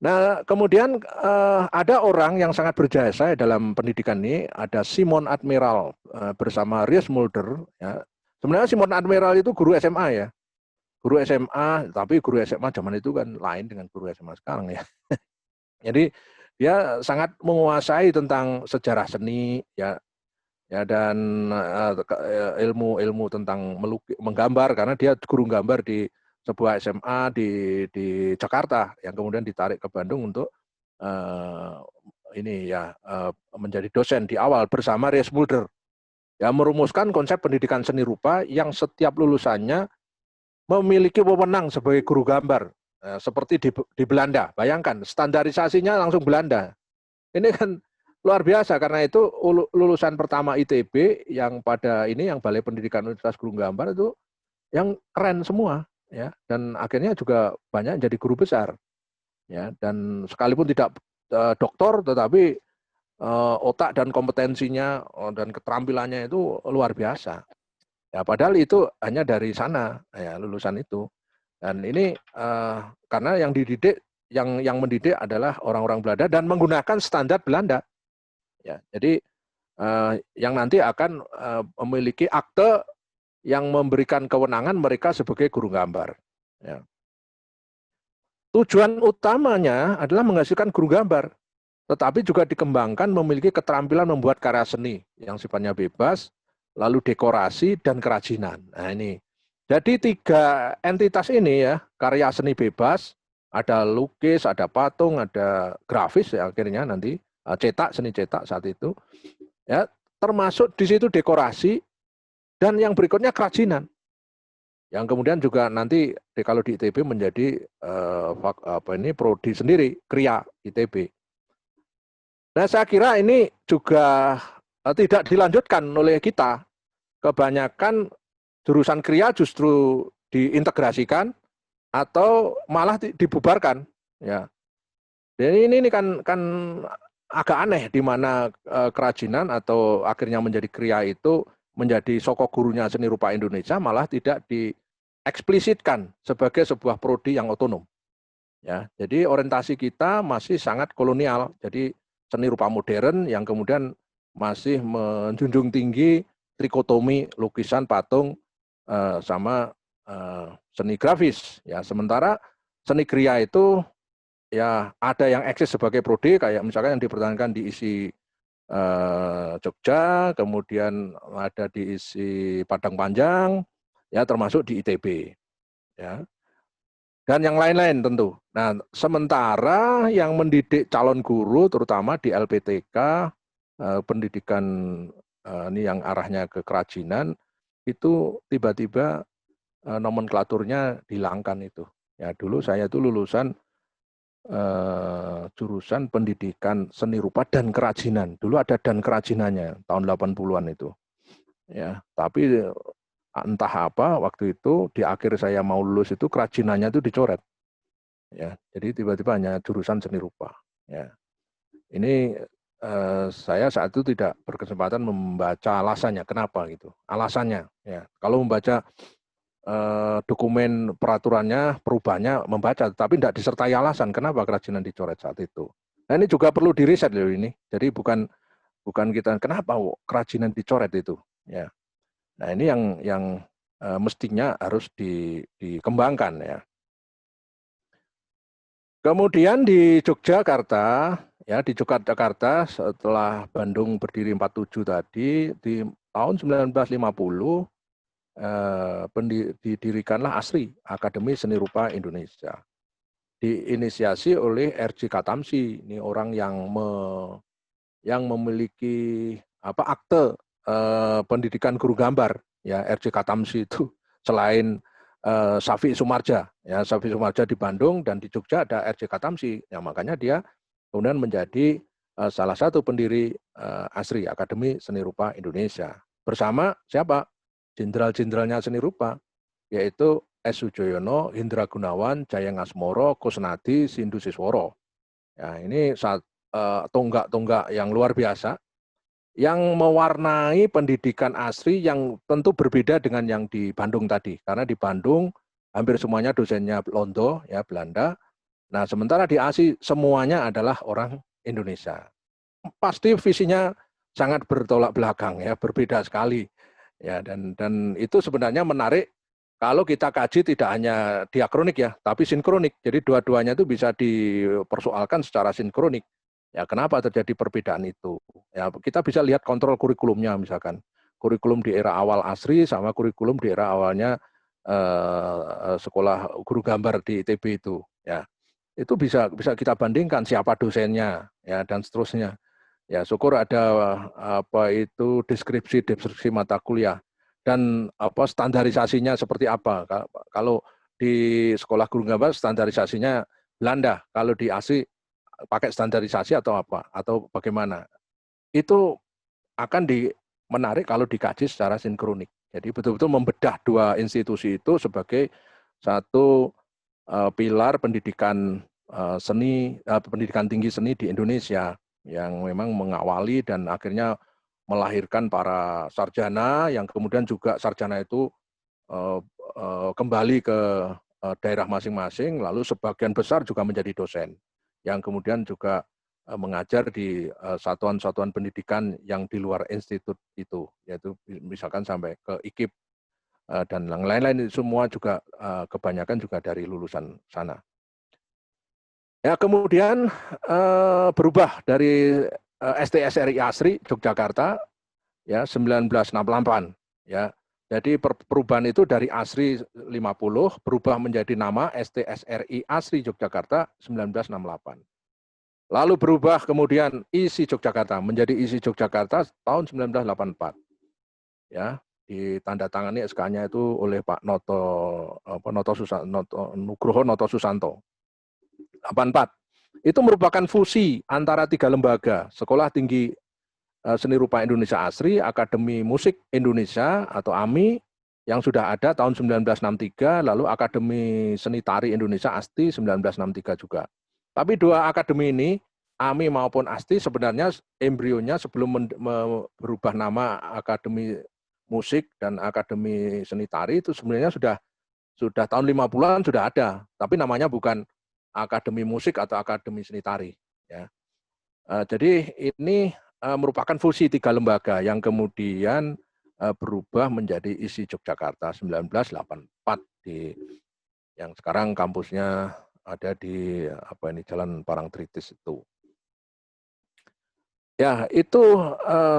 Speaker 1: Nah, kemudian ada orang yang sangat berjasa dalam pendidikan ini, ada Simon Admiral bersama Ries Mulder. Ya. Sebenarnya Simon Admiral itu guru SMA ya. Guru SMA, tapi guru SMA zaman itu kan lain dengan guru SMA sekarang ya. Jadi dia sangat menguasai tentang sejarah seni ya, dan ilmu tentang menggambar karena dia guru gambar di sebuah SMA di Jakarta yang kemudian ditarik ke Bandung untuk menjadi dosen di awal bersama Ries Mulder. Ya, merumuskan konsep pendidikan seni rupa yang setiap lulusannya memiliki wewenang sebagai guru gambar, seperti di Belanda. Bayangkan, standarisasinya langsung Belanda. Ini kan luar biasa, karena itu lulusan pertama ITB yang pada ini, yang Balai Pendidikan Universitas Guru Gambar itu, yang keren semua. Ya, dan akhirnya juga banyak jadi guru besar. Ya, dan sekalipun tidak doktor, tetapi otak dan kompetensinya dan keterampilannya itu luar biasa. Ya, padahal itu hanya dari sana, ya, lulusan itu. Dan ini karena yang dididik, yang mendidik adalah orang-orang Belanda dan menggunakan standar Belanda. Ya, jadi yang nanti akan memiliki akte yang memberikan kewenangan mereka sebagai guru gambar. Ya. Tujuan utamanya adalah menghasilkan guru gambar, tetapi juga dikembangkan memiliki keterampilan membuat karya seni yang sifatnya bebas, lalu dekorasi dan kerajinan. Nah ini, jadi 3 entitas ini ya, karya seni bebas, ada lukis, ada patung, ada grafis ya akhirnya nanti, cetak, seni cetak saat itu, ya termasuk di situ dekorasi, dan yang berikutnya kerajinan. Yang kemudian juga nanti kalau di ITB menjadi prodi sendiri, KRIA ITB. Nah, saya kira ini juga tidak dilanjutkan oleh kita. Kebanyakan jurusan KRIA justru diintegrasikan atau malah dibubarkan. Ya. Dan ini kan agak aneh di mana kerajinan atau akhirnya menjadi KRIA itu menjadi sokok gurunya seni rupa Indonesia malah tidak dieksplisitkan sebagai sebuah prodi yang otonom. Ya, jadi orientasi kita masih sangat kolonial. Jadi seni rupa modern yang kemudian masih menjunjung tinggi trikotomi, lukisan, patung, sama seni grafis. Ya, sementara seni kriya itu ya ada yang eksis sebagai prodi, kayak misalkan yang dipertahankan di ISI Jogja, kemudian ada di ISI Padang Panjang, ya termasuk di ITB. Ya. Dan yang lain-lain tentu. Nah, sementara yang mendidik calon guru, terutama di LPTK, pendidikan ini yang arahnya ke kerajinan, itu tiba-tiba nomenklaturnya dihilangkan itu. Ya, dulu saya itu lulusan jurusan pendidikan seni rupa dan kerajinan. Dulu ada dan kerajinannya tahun 80-an itu. Ya, tapi entah apa waktu itu di akhir saya mau lulus itu kerajinannya itu dicoret. Ya, jadi tiba-tiba hanya jurusan seni rupa. Ya. Ini saya saat itu tidak berkesempatan membaca alasannya kenapa gitu. Alasannya ya. Kalau membaca dokumen peraturannya, perubahannya membaca, tapi tidak disertai alasan kenapa kerajinan dicoret saat itu. Nah ini juga perlu diriset loh ini. Jadi bukan kita kenapa kerajinan dicoret itu. Ya. Nah ini yang mestinya harus dikembangkan ya. Kemudian di Yogyakarta, ya di Yogyakarta setelah Bandung berdiri 47 tadi, di tahun 1950 didirikanlah ASRI, Akademi Seni Rupa Indonesia. Diinisiasi oleh R.J. Katamsi, ini orang yang memiliki akte pendidikan guru gambar, ya R.J. Katamsi itu selain Safi Sumarja, ya Safi Sumarja di Bandung dan di Jogja ada R.J. Katamsi, ya makanya dia kemudian menjadi salah satu pendiri ASRI, Akademi Seni Rupa Indonesia. Bersama siapa? Jenderal-jenderalnya seni rupa, yaitu S. Sujoyono, Hindra Gunawan, Jaya Ngasmoro, Kusnadi, Sindu Sisworo. Ya, ini tonggak-tonggak yang luar biasa, yang mewarnai pendidikan ASRI yang tentu berbeda dengan yang di Bandung tadi. Karena di Bandung hampir semuanya dosennya Londo, ya Belanda. Nah, sementara di ASRI semuanya adalah orang Indonesia. Pasti visinya sangat bertolak belakang, ya berbeda sekali. Ya, dan itu sebenarnya menarik kalau kita kaji tidak hanya diakronik ya, tapi sinkronik. Jadi dua-duanya itu bisa dipersoalkan secara sinkronik. Ya, kenapa terjadi perbedaan itu? Ya, kita bisa lihat kontrol kurikulumnya misalkan. Kurikulum di era awal ASRI sama kurikulum di era awalnya sekolah guru gambar di ITB itu, ya. Itu bisa kita bandingkan siapa dosennya, ya dan seterusnya. Ya, syukur ada deskripsi mata kuliah dan standarisasinya seperti apa. Kalau di sekolah guru gambar standarisasinya Belanda, kalau di ASI pakai standarisasi atau apa atau bagaimana. Itu akan menarik kalau dikaji secara sinkronik. Jadi betul-betul membedah dua institusi itu sebagai satu pilar pendidikan pendidikan tinggi seni di Indonesia yang memang mengawali dan akhirnya melahirkan para sarjana yang kemudian juga sarjana itu kembali ke daerah masing-masing, lalu sebagian besar juga menjadi dosen yang kemudian juga mengajar di satuan-satuan pendidikan yang di luar institut itu, yaitu misalkan sampai ke IKIP dan yang lain-lain semua juga kebanyakan juga dari lulusan sana. Ya, kemudian berubah dari STSRI ASRI Yogyakarta ya 1968 ya. Jadi perubahan itu dari ASRI 50 berubah menjadi nama STSRI ASRI Yogyakarta 1968. Lalu berubah kemudian ISI Yogyakarta menjadi ISI Yogyakarta tahun 1984. Ya, ditandatangani SK-nya itu oleh Pak Nugroho Noto Susanto. 84. Itu merupakan fusi antara tiga lembaga, Sekolah Tinggi Seni Rupa Indonesia ASRI, Akademi Musik Indonesia atau AMI yang sudah ada tahun 1963, lalu Akademi Seni Tari Indonesia ASTI 1963 juga. Tapi dua akademi ini, AMI maupun ASTI sebenarnya embrionya sebelum berubah nama Akademi Musik dan Akademi Seni Tari itu sebenarnya sudah tahun 50-an sudah ada, tapi namanya bukan Akademi Musik atau Akademi Seni Tari. Ya. Jadi ini merupakan fusi tiga lembaga yang kemudian berubah menjadi ISI Yogyakarta 1984 yang sekarang kampusnya ada di Jalan Parangtritis itu. Ya, itu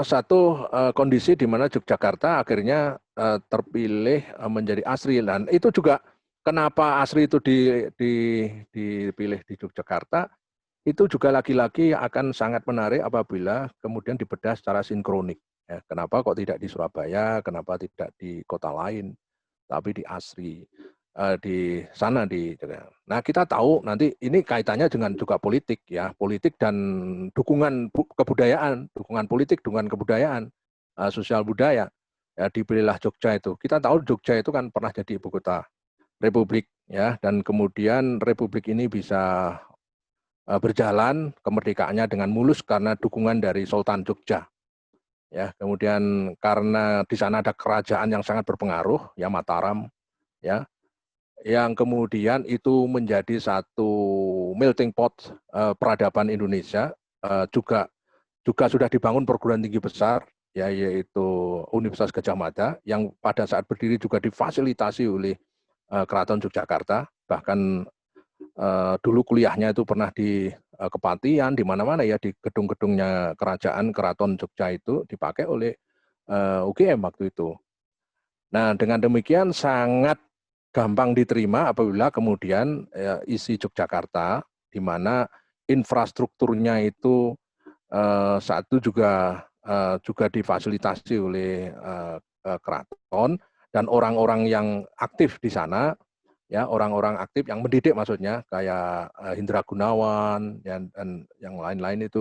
Speaker 1: satu kondisi di mana Yogyakarta akhirnya terpilih menjadi ASRI, dan itu juga kenapa ASRI itu dipilih di Yogyakarta, itu juga lagi-lagi akan sangat menarik apabila kemudian dibedah secara sinkronik. Ya, kenapa kok tidak di Surabaya, kenapa tidak di kota lain, tapi di ASRI, di sana di. Nah, kita tahu nanti ini kaitannya dengan juga politik ya, politik dan dukungan kebudayaan, dukungan politik, dukungan kebudayaan, sosial budaya. Ya, dipilihlah Jogja itu. Kita tahu Jogja itu kan pernah jadi ibu kota Republik ya, dan kemudian Republik ini bisa berjalan kemerdekaannya dengan mulus karena dukungan dari Sultan Jogja. Ya, kemudian karena di sana ada kerajaan yang sangat berpengaruh, ya Mataram, ya, yang kemudian itu menjadi satu melting pot peradaban Indonesia, juga sudah dibangun perguruan tinggi besar, ya, yaitu Universitas Gadjah Mada, yang pada saat berdiri juga difasilitasi oleh Keraton Yogyakarta, bahkan dulu kuliahnya itu pernah di Kepatihan, di mana-mana ya, di gedung-gedungnya kerajaan Keraton Jogja itu dipakai oleh UGM waktu itu. Nah, dengan demikian sangat gampang diterima apabila kemudian isi Yogyakarta, di mana infrastrukturnya itu saat itu juga difasilitasi oleh keraton, dan orang-orang yang aktif di sana, ya, orang-orang aktif yang mendidik maksudnya kayak Hendra Gunawan dan yang lain-lain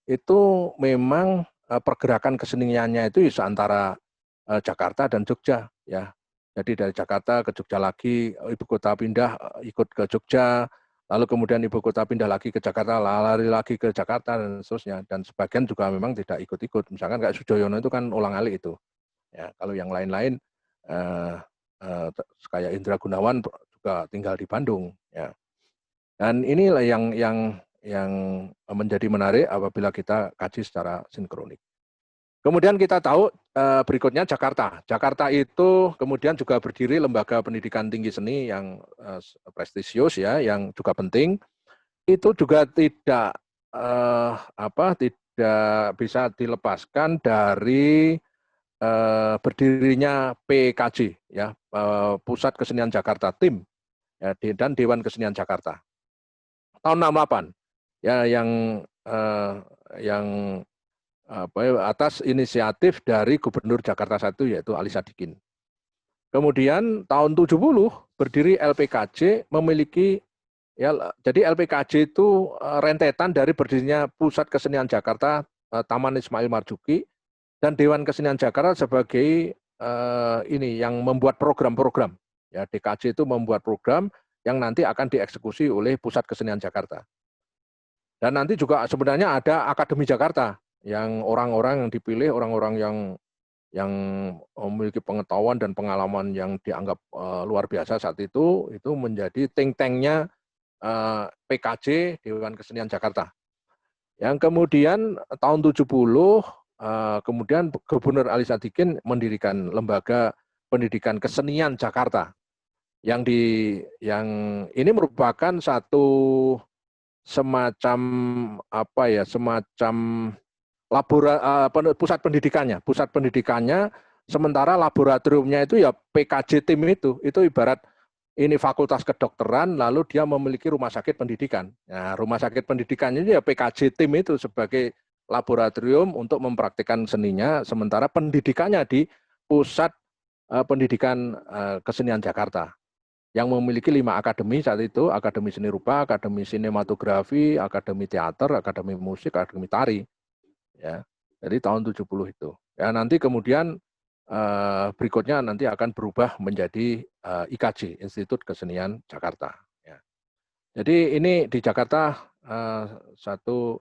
Speaker 1: itu memang pergerakan keseniannya itu antara Jakarta dan Jogja, ya. Jadi dari Jakarta ke Jogja lagi, ibu kota pindah ikut ke Jogja, lalu kemudian ibu kota pindah lagi ke Jakarta, lari lagi ke Jakarta dan seterusnya. Dan sebagian juga memang tidak ikut-ikut. Misalkan kayak Sujoyono itu kan ulang-alik itu. Ya, kalau yang lain-lain kayak Indra Gunawan juga tinggal di Bandung, ya. Dan inilah yang menjadi menarik apabila kita kaji secara sinkronik. Kemudian kita tahu berikutnya Jakarta. Jakarta itu kemudian juga berdiri lembaga pendidikan tinggi seni yang prestisius ya, yang juga penting. Itu juga tidak tidak bisa dilepaskan dari berdirinya PKJ ya, Pusat Kesenian Jakarta, tim ya, dan Dewan Kesenian Jakarta. Tahun 68 ya, yang atas inisiatif dari Gubernur Jakarta I yaitu Ali Sadikin. Kemudian tahun 70 berdiri LPKJ, memiliki ya, jadi LPKJ itu rentetan dari berdirinya Pusat Kesenian Jakarta, Taman Ismail Marzuki, dan Dewan Kesenian Jakarta sebagai ini yang membuat program-program. Ya, DKJ itu membuat program yang nanti akan dieksekusi oleh Pusat Kesenian Jakarta. Dan nanti juga sebenarnya ada Akademi Jakarta, yang orang-orang yang dipilih, orang-orang yang memiliki pengetahuan dan pengalaman yang dianggap luar biasa saat itu menjadi think tank-nya PKJ, Dewan Kesenian Jakarta. Yang kemudian tahun 70 kemudian Gubernur Ali Sadikin mendirikan Lembaga Pendidikan Kesenian Jakarta, yang ini merupakan satu semacam pusat pendidikannya, sementara laboratoriumnya itu ya PKJ tim itu ibarat ini fakultas kedokteran, lalu dia memiliki rumah sakit pendidikan. Nah, rumah sakit pendidikannya ini ya PKJ tim itu sebagai laboratorium untuk mempraktikkan seninya, sementara pendidikannya di Pusat Pendidikan Kesenian Jakarta, yang memiliki 5 akademi saat itu: Akademi Seni Rupa, Akademi Sinematografi, Akademi Teater, Akademi Musik, Akademi Tari. Ya, jadi tahun 70 itu. Ya, nanti kemudian berikutnya nanti akan berubah menjadi IKJ, Institut Kesenian Jakarta. Ya. Jadi ini di Jakarta satu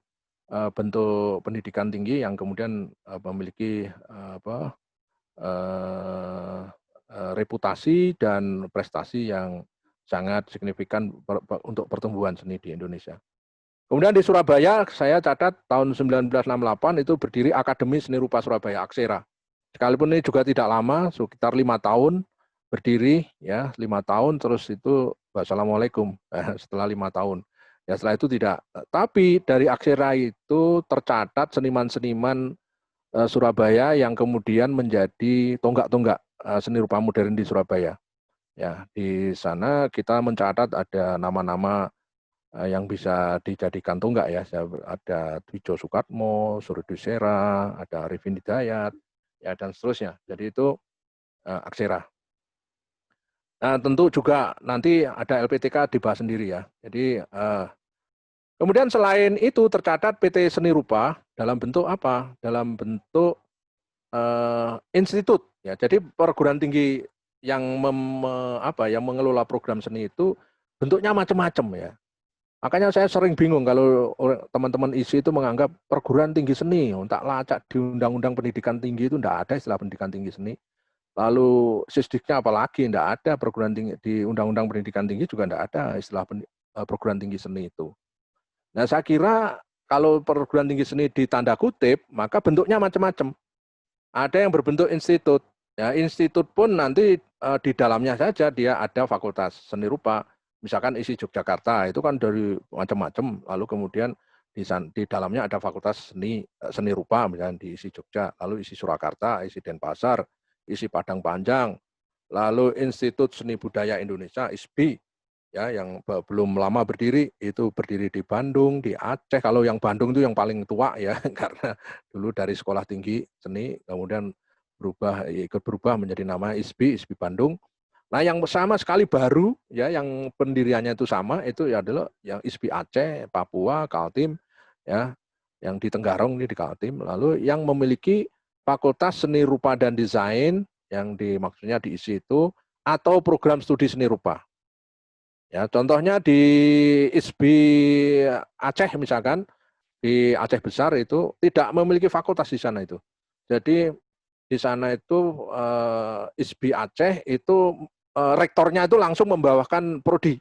Speaker 1: bentuk pendidikan tinggi yang kemudian memiliki reputasi dan prestasi yang sangat signifikan untuk pertumbuhan seni di Indonesia. Kemudian di Surabaya, saya catat tahun 1968 itu berdiri Akademi Seni Rupa Surabaya, Aksera. Sekalipun ini juga tidak lama, sekitar 5 tahun berdiri, ya 5 tahun, terus itu wassalamualaikum setelah 5 tahun. Ya setelah itu tidak. Tapi dari Aksera itu tercatat seniman-seniman Surabaya yang kemudian menjadi tonggak-tonggak seni rupa modern di Surabaya. Ya, di sana kita mencatat ada nama-nama yang bisa dijadikan tonggak ya. Ada Twijo Soekarno, Surudi Sera, ada Arifin Hidayat, ya dan seterusnya. Jadi itu Aksera. Nah, tentu juga nanti ada LPTK dibahas sendiri ya. Jadi kemudian selain itu tercatat PT Seni Rupa dalam bentuk apa? Dalam bentuk institut ya. Jadi perguruan tinggi yang yang mengelola program seni itu bentuknya macam-macam ya. Makanya saya sering bingung kalau teman-teman ISI itu menganggap perguruan tinggi seni, tak lacak di Undang-Undang Pendidikan Tinggi itu tidak ada istilah pendidikan tinggi seni. Lalu sisdiknya apalagi tidak ada perguruan tinggi di Undang-Undang Pendidikan Tinggi juga tidak ada istilah perguruan tinggi seni itu. Nah saya kira kalau perguruan tinggi seni ditanda kutip maka bentuknya macam-macam. Ada yang berbentuk institut. Ya institut pun nanti di dalamnya saja dia ada fakultas seni rupa. Misalkan ISI Yogyakarta itu kan dari macam-macam. Lalu kemudian di dalamnya ada fakultas seni rupa misalnya di ISI Jogja. Lalu ISI Surakarta, ISI Denpasar, ISI Padang Panjang, lalu Institut Seni Budaya Indonesia (ISBI) ya yang belum lama berdiri, itu berdiri di Bandung, di Aceh. Kalau yang Bandung itu yang paling tua ya karena dulu dari Sekolah Tinggi Seni kemudian ikut berubah menjadi nama ISBI Bandung. Nah, yang sama sekali baru ya yang pendiriannya itu sama itu ya adalah yang ISBI Aceh, Papua, Kaltim ya, yang di Tenggarong ini di Kaltim. Lalu yang memiliki Fakultas Seni Rupa dan Desain yang maksudnya diisi itu atau program studi seni rupa. Ya, contohnya di ISBI Aceh misalkan, di Aceh Besar itu tidak memiliki fakultas di sana itu. Jadi di sana itu ISBI Aceh itu rektornya itu langsung membawakan prodi.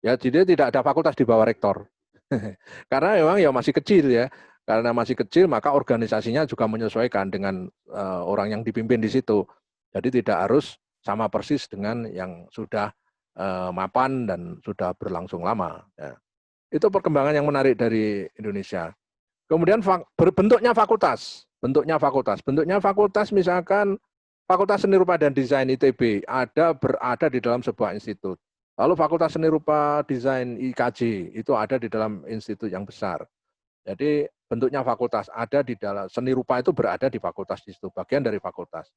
Speaker 1: Ya, jadi tidak ada fakultas di bawah rektor. Karena memang ya masih kecil ya. Karena masih kecil maka organisasinya juga menyesuaikan dengan orang yang dipimpin di situ. Jadi tidak harus sama persis dengan yang sudah mapan dan sudah berlangsung lama. Ya. Itu perkembangan yang menarik dari Indonesia. Kemudian berbentuknya fakultas. Bentuknya fakultas misalkan Fakultas Seni Rupa dan Desain ITB berada di dalam sebuah institut. Lalu Fakultas Seni Rupa Desain IKJ itu ada di dalam institut yang besar. Jadi bentuknya fakultas ada di dalam seni rupa itu berada di fakultas di situ, bagian dari fakultas.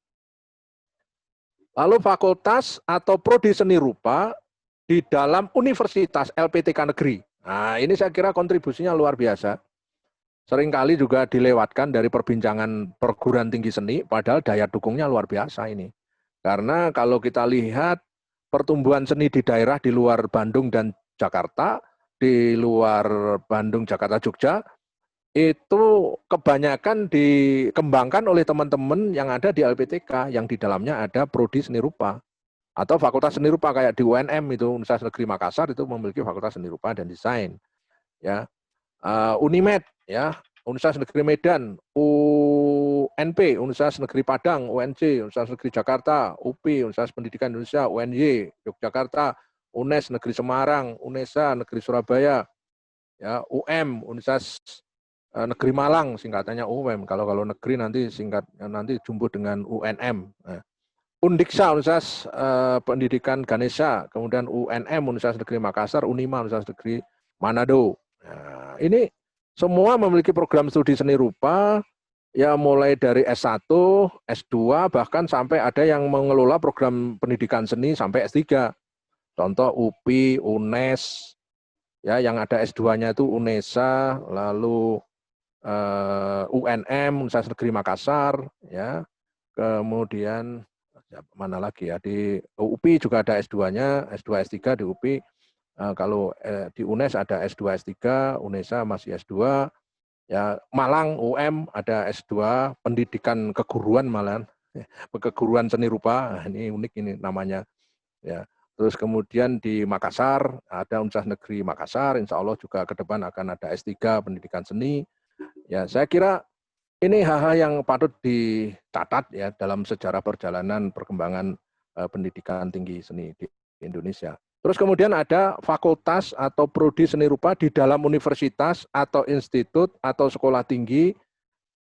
Speaker 1: Lalu fakultas atau prodi seni rupa di dalam universitas LPTK negeri. Nah, ini saya kira kontribusinya luar biasa. Seringkali juga dilewatkan dari perbincangan perguruan tinggi seni, padahal daya dukungnya luar biasa ini. Karena kalau kita lihat pertumbuhan seni di daerah di luar Bandung dan Jakarta, di luar Bandung, Jakarta, Jogja, itu kebanyakan dikembangkan oleh teman-teman yang ada di LPTK, yang di dalamnya ada prodi seni rupa. Atau fakultas seni rupa kayak di UNM itu, Universitas Negeri Makassar itu memiliki fakultas seni rupa dan desain. Ya. Unimed, ya, Universitas Negeri Medan, UNP, Universitas Negeri Padang, UNC, Universitas Negeri Jakarta, UPI, Universitas Pendidikan Indonesia, UNY, Yogyakarta, UNES Negeri Semarang, UNESA Negeri Surabaya, ya, Universitas Negeri Malang, singkatannya UM. Kalau negeri nanti nanti jumbo dengan UNM. Nah, Undiksa, Universitas Pendidikan Ganesha, kemudian UNM, Universitas Negeri Makassar, Unima, Universitas Negeri Manado. Nah, ini semua memiliki program studi seni rupa, ya mulai dari S1, S2, bahkan sampai ada yang mengelola program pendidikan seni sampai S3. Contoh UPI, UNES, ya yang ada S2-nya itu UNESA, lalu UNM, Universitas Negeri Makassar, ya, kemudian mana lagi ya, di UPI juga ada S2-nya, S2, S3 di UPI. Kalau di UNES ada S2, S3, UNESA masih S2, ya Malang ada S2 pendidikan keguruan malahan, keguruan seni rupa, ini unik ini namanya. Ya, terus kemudian di Makassar ada Universitas Negeri Makassar, insya Allah juga ke depan akan ada S3 pendidikan seni. Ya, saya kira ini hal-hal yang patut dicatat ya dalam sejarah perjalanan perkembangan pendidikan tinggi seni di Indonesia. Terus kemudian ada fakultas atau prodi seni rupa di dalam universitas atau institut atau sekolah tinggi,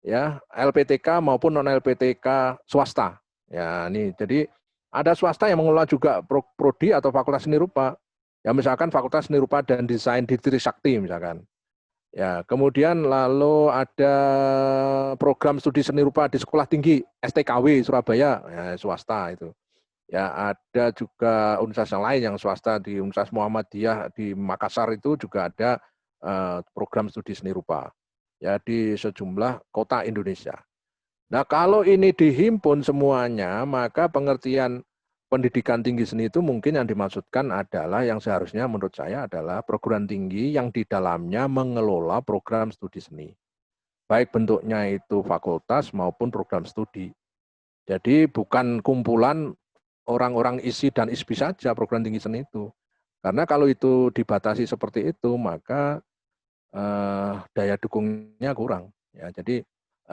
Speaker 1: ya LPTK maupun non LPTK swasta. Ya ini jadi ada swasta yang mengelola juga prodi atau fakultas seni rupa. Ya misalkan Fakultas Seni Rupa dan Desain di Trisakti misalkan. Ya, kemudian lalu ada program studi seni rupa di Sekolah Tinggi STKW Surabaya, ya, swasta itu. Ya, ada juga universitas yang lain yang swasta di Universitas Muhammadiyah di Makassar itu juga ada program studi seni rupa. Ya, di sejumlah kota Indonesia. Nah, kalau ini dihimpun semuanya, maka pengertian pendidikan tinggi seni itu mungkin yang dimaksudkan adalah yang seharusnya menurut saya adalah perguruan tinggi yang di dalamnya mengelola program studi seni. Baik bentuknya itu fakultas maupun program studi. Jadi bukan kumpulan orang-orang isi dan ISBI saja program tinggi seni itu. Karena kalau itu dibatasi seperti itu, maka daya dukungnya kurang. Ya, jadi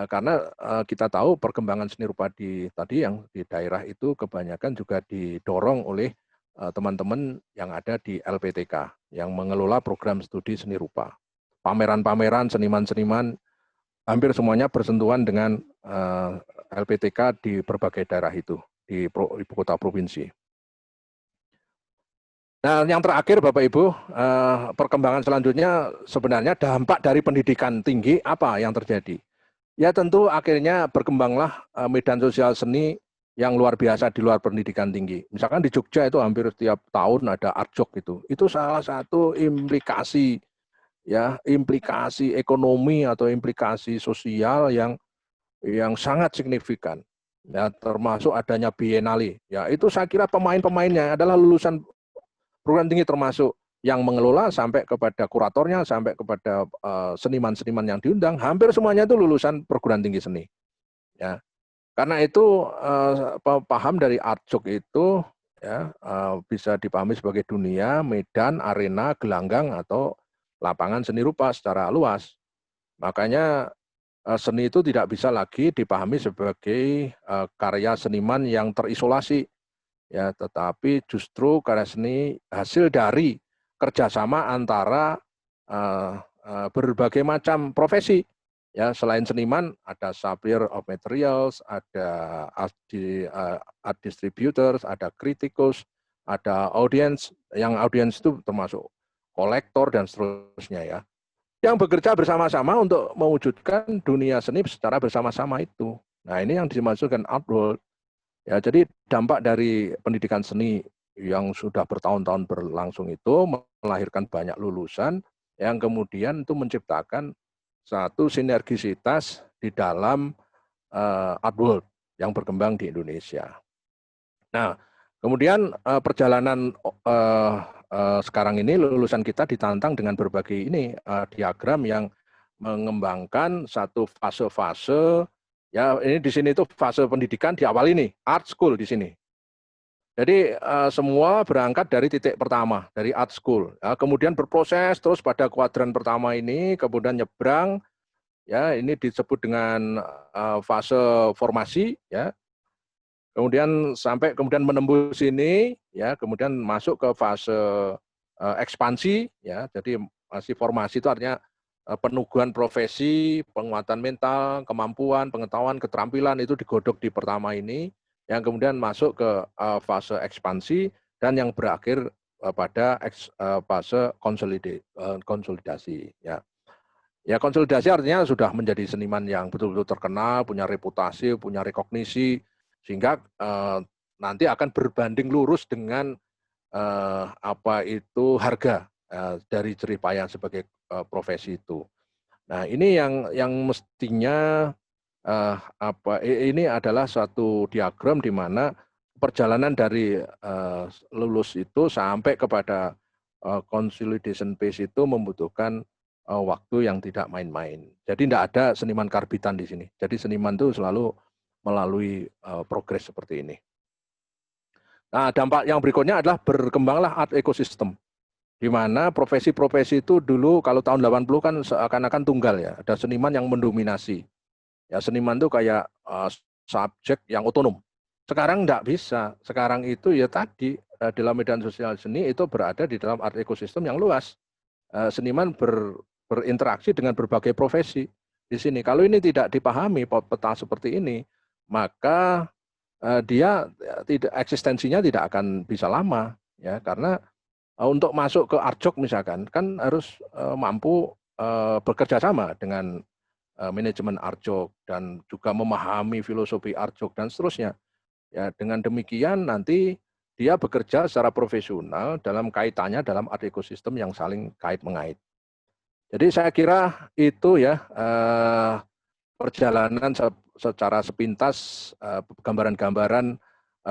Speaker 1: karena kita tahu perkembangan seni rupa di tadi yang di daerah itu kebanyakan juga didorong oleh teman-teman yang ada di LPTK yang mengelola program studi seni rupa. Pameran-pameran seniman-seniman hampir semuanya bersentuhan dengan LPTK di berbagai daerah itu di ibu kota provinsi. Nah, yang terakhir Bapak Ibu, perkembangan selanjutnya sebenarnya dampak dari pendidikan tinggi apa yang terjadi? Ya tentu akhirnya berkembanglah medan sosial seni yang luar biasa di luar pendidikan tinggi. Misalkan di Jogja itu hampir setiap tahun ada Artjok itu. Itu salah satu implikasi ya, implikasi ekonomi atau implikasi sosial yang sangat signifikan. Ya, termasuk adanya Biennale. Ya, itu saya kira pemain-pemainnya adalah lulusan perguruan tinggi termasuk yang mengelola sampai kepada kuratornya, sampai kepada seniman-seniman yang diundang, hampir semuanya itu lulusan perguruan tinggi seni. Ya, karena itu paham dari Artjok itu ya bisa dipahami sebagai dunia, medan, arena, gelanggang atau lapangan seni rupa secara luas. Makanya seni itu tidak bisa lagi dipahami sebagai karya seniman yang terisolasi. Ya, tetapi justru karya seni hasil dari kerjasama antara berbagai macam profesi. Ya, selain seniman ada supplier of materials, ada art distributors, ada kritikus, ada audience. Yang audience itu termasuk kolektor dan seterusnya ya. Yang bekerja bersama-sama untuk mewujudkan dunia seni secara bersama-sama itu. Nah, ini yang dimaksudkan art world. Ya, jadi dampak dari pendidikan seni yang sudah bertahun-tahun berlangsung itu melahirkan banyak lulusan yang kemudian itu menciptakan satu sinergisitas di dalam art world yang berkembang di Indonesia. Nah, kemudian perjalanan sekarang ini lulusan kita ditantang dengan berbagai ini diagram yang mengembangkan satu fase-fase. Ya, ini di sini itu fase pendidikan diawali nih, art school di sini. Jadi semua berangkat dari titik pertama, dari art school. Ya, kemudian berproses terus pada kuadran pertama ini, kemudian nyebrang, ya ini disebut dengan fase formasi, ya. Kemudian sampai kemudian menembus ini, ya, kemudian masuk ke fase ekspansi, ya. Jadi masih formasi itu artinya penuguhan profesi, penguatan mental, kemampuan, pengetahuan, keterampilan itu digodok di pertama ini, yang kemudian masuk ke fase ekspansi dan yang berakhir pada fase konsolidasi. Ya. Ya, konsolidasi artinya sudah menjadi seniman yang betul-betul terkenal, punya reputasi, punya rekognisi, sehingga nanti akan berbanding lurus dengan apa itu harga dari jerih payah sebagai profesi itu. Nah, ini yang mestinya ini adalah suatu diagram di mana perjalanan dari lulus itu sampai kepada consolidation phase itu membutuhkan waktu yang tidak main-main. Jadi tidak ada seniman karbitan di sini. Jadi seniman itu selalu melalui progres seperti ini. Nah, dampak yang berikutnya adalah berkembanglah art ecosystem. Di mana profesi-profesi itu dulu kalau tahun 80 kan seakan-akan tunggal ya, ada seniman yang mendominasi. Ya, seniman itu kayak subjek yang otonom. Sekarang enggak bisa. Sekarang itu ya tadi dalam medan sosial seni itu berada di dalam art ecosystem yang luas. Seniman berinteraksi dengan berbagai profesi di sini. Kalau ini tidak dipahami peta seperti ini, maka dia tidak eksistensinya tidak akan bisa lama ya, karena untuk masuk ke Arjok misalkan, kan harus mampu bekerja sama dengan manajemen Arjok dan juga memahami filosofi Arjok dan seterusnya. Ya, dengan demikian nanti dia bekerja secara profesional dalam kaitannya dalam art ekosistem yang saling kait-mengait. Jadi saya kira itu ya perjalanan secara sepintas gambaran-gambaran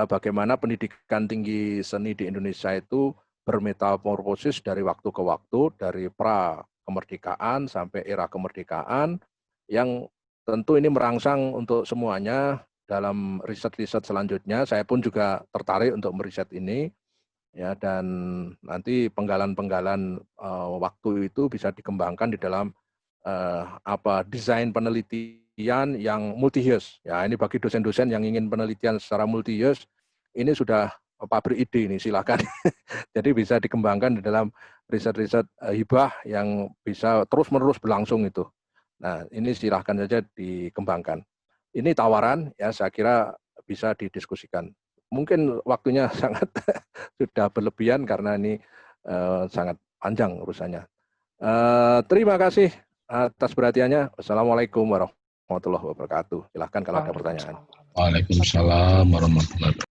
Speaker 1: bagaimana pendidikan tinggi seni di Indonesia itu bermetamorfosis dari waktu ke waktu, dari pra kemerdekaan sampai era kemerdekaan, yang tentu ini merangsang untuk semuanya dalam riset-riset selanjutnya. Saya pun juga tertarik untuk meriset ini, ya, dan nanti penggalan-penggalan waktu itu bisa dikembangkan di dalam desain penelitian yang multi-use. Ya, ini bagi dosen-dosen yang ingin penelitian secara multi-use, ini sudah pabrik ide ini, silakan. Jadi bisa dikembangkan di dalam riset-riset hibah yang bisa terus-menerus berlangsung itu. Nah, ini silahkan saja dikembangkan. Ini tawaran, ya, saya kira bisa didiskusikan. Mungkin waktunya sangat sudah berlebihan karena ini sangat panjang urusannya. Terima kasih atas perhatiannya. Wassalamualaikum warahmatullahi wabarakatuh. Silahkan kalau ada pertanyaan.
Speaker 4: Waalaikumsalam warahmatullahi wabarakatuh.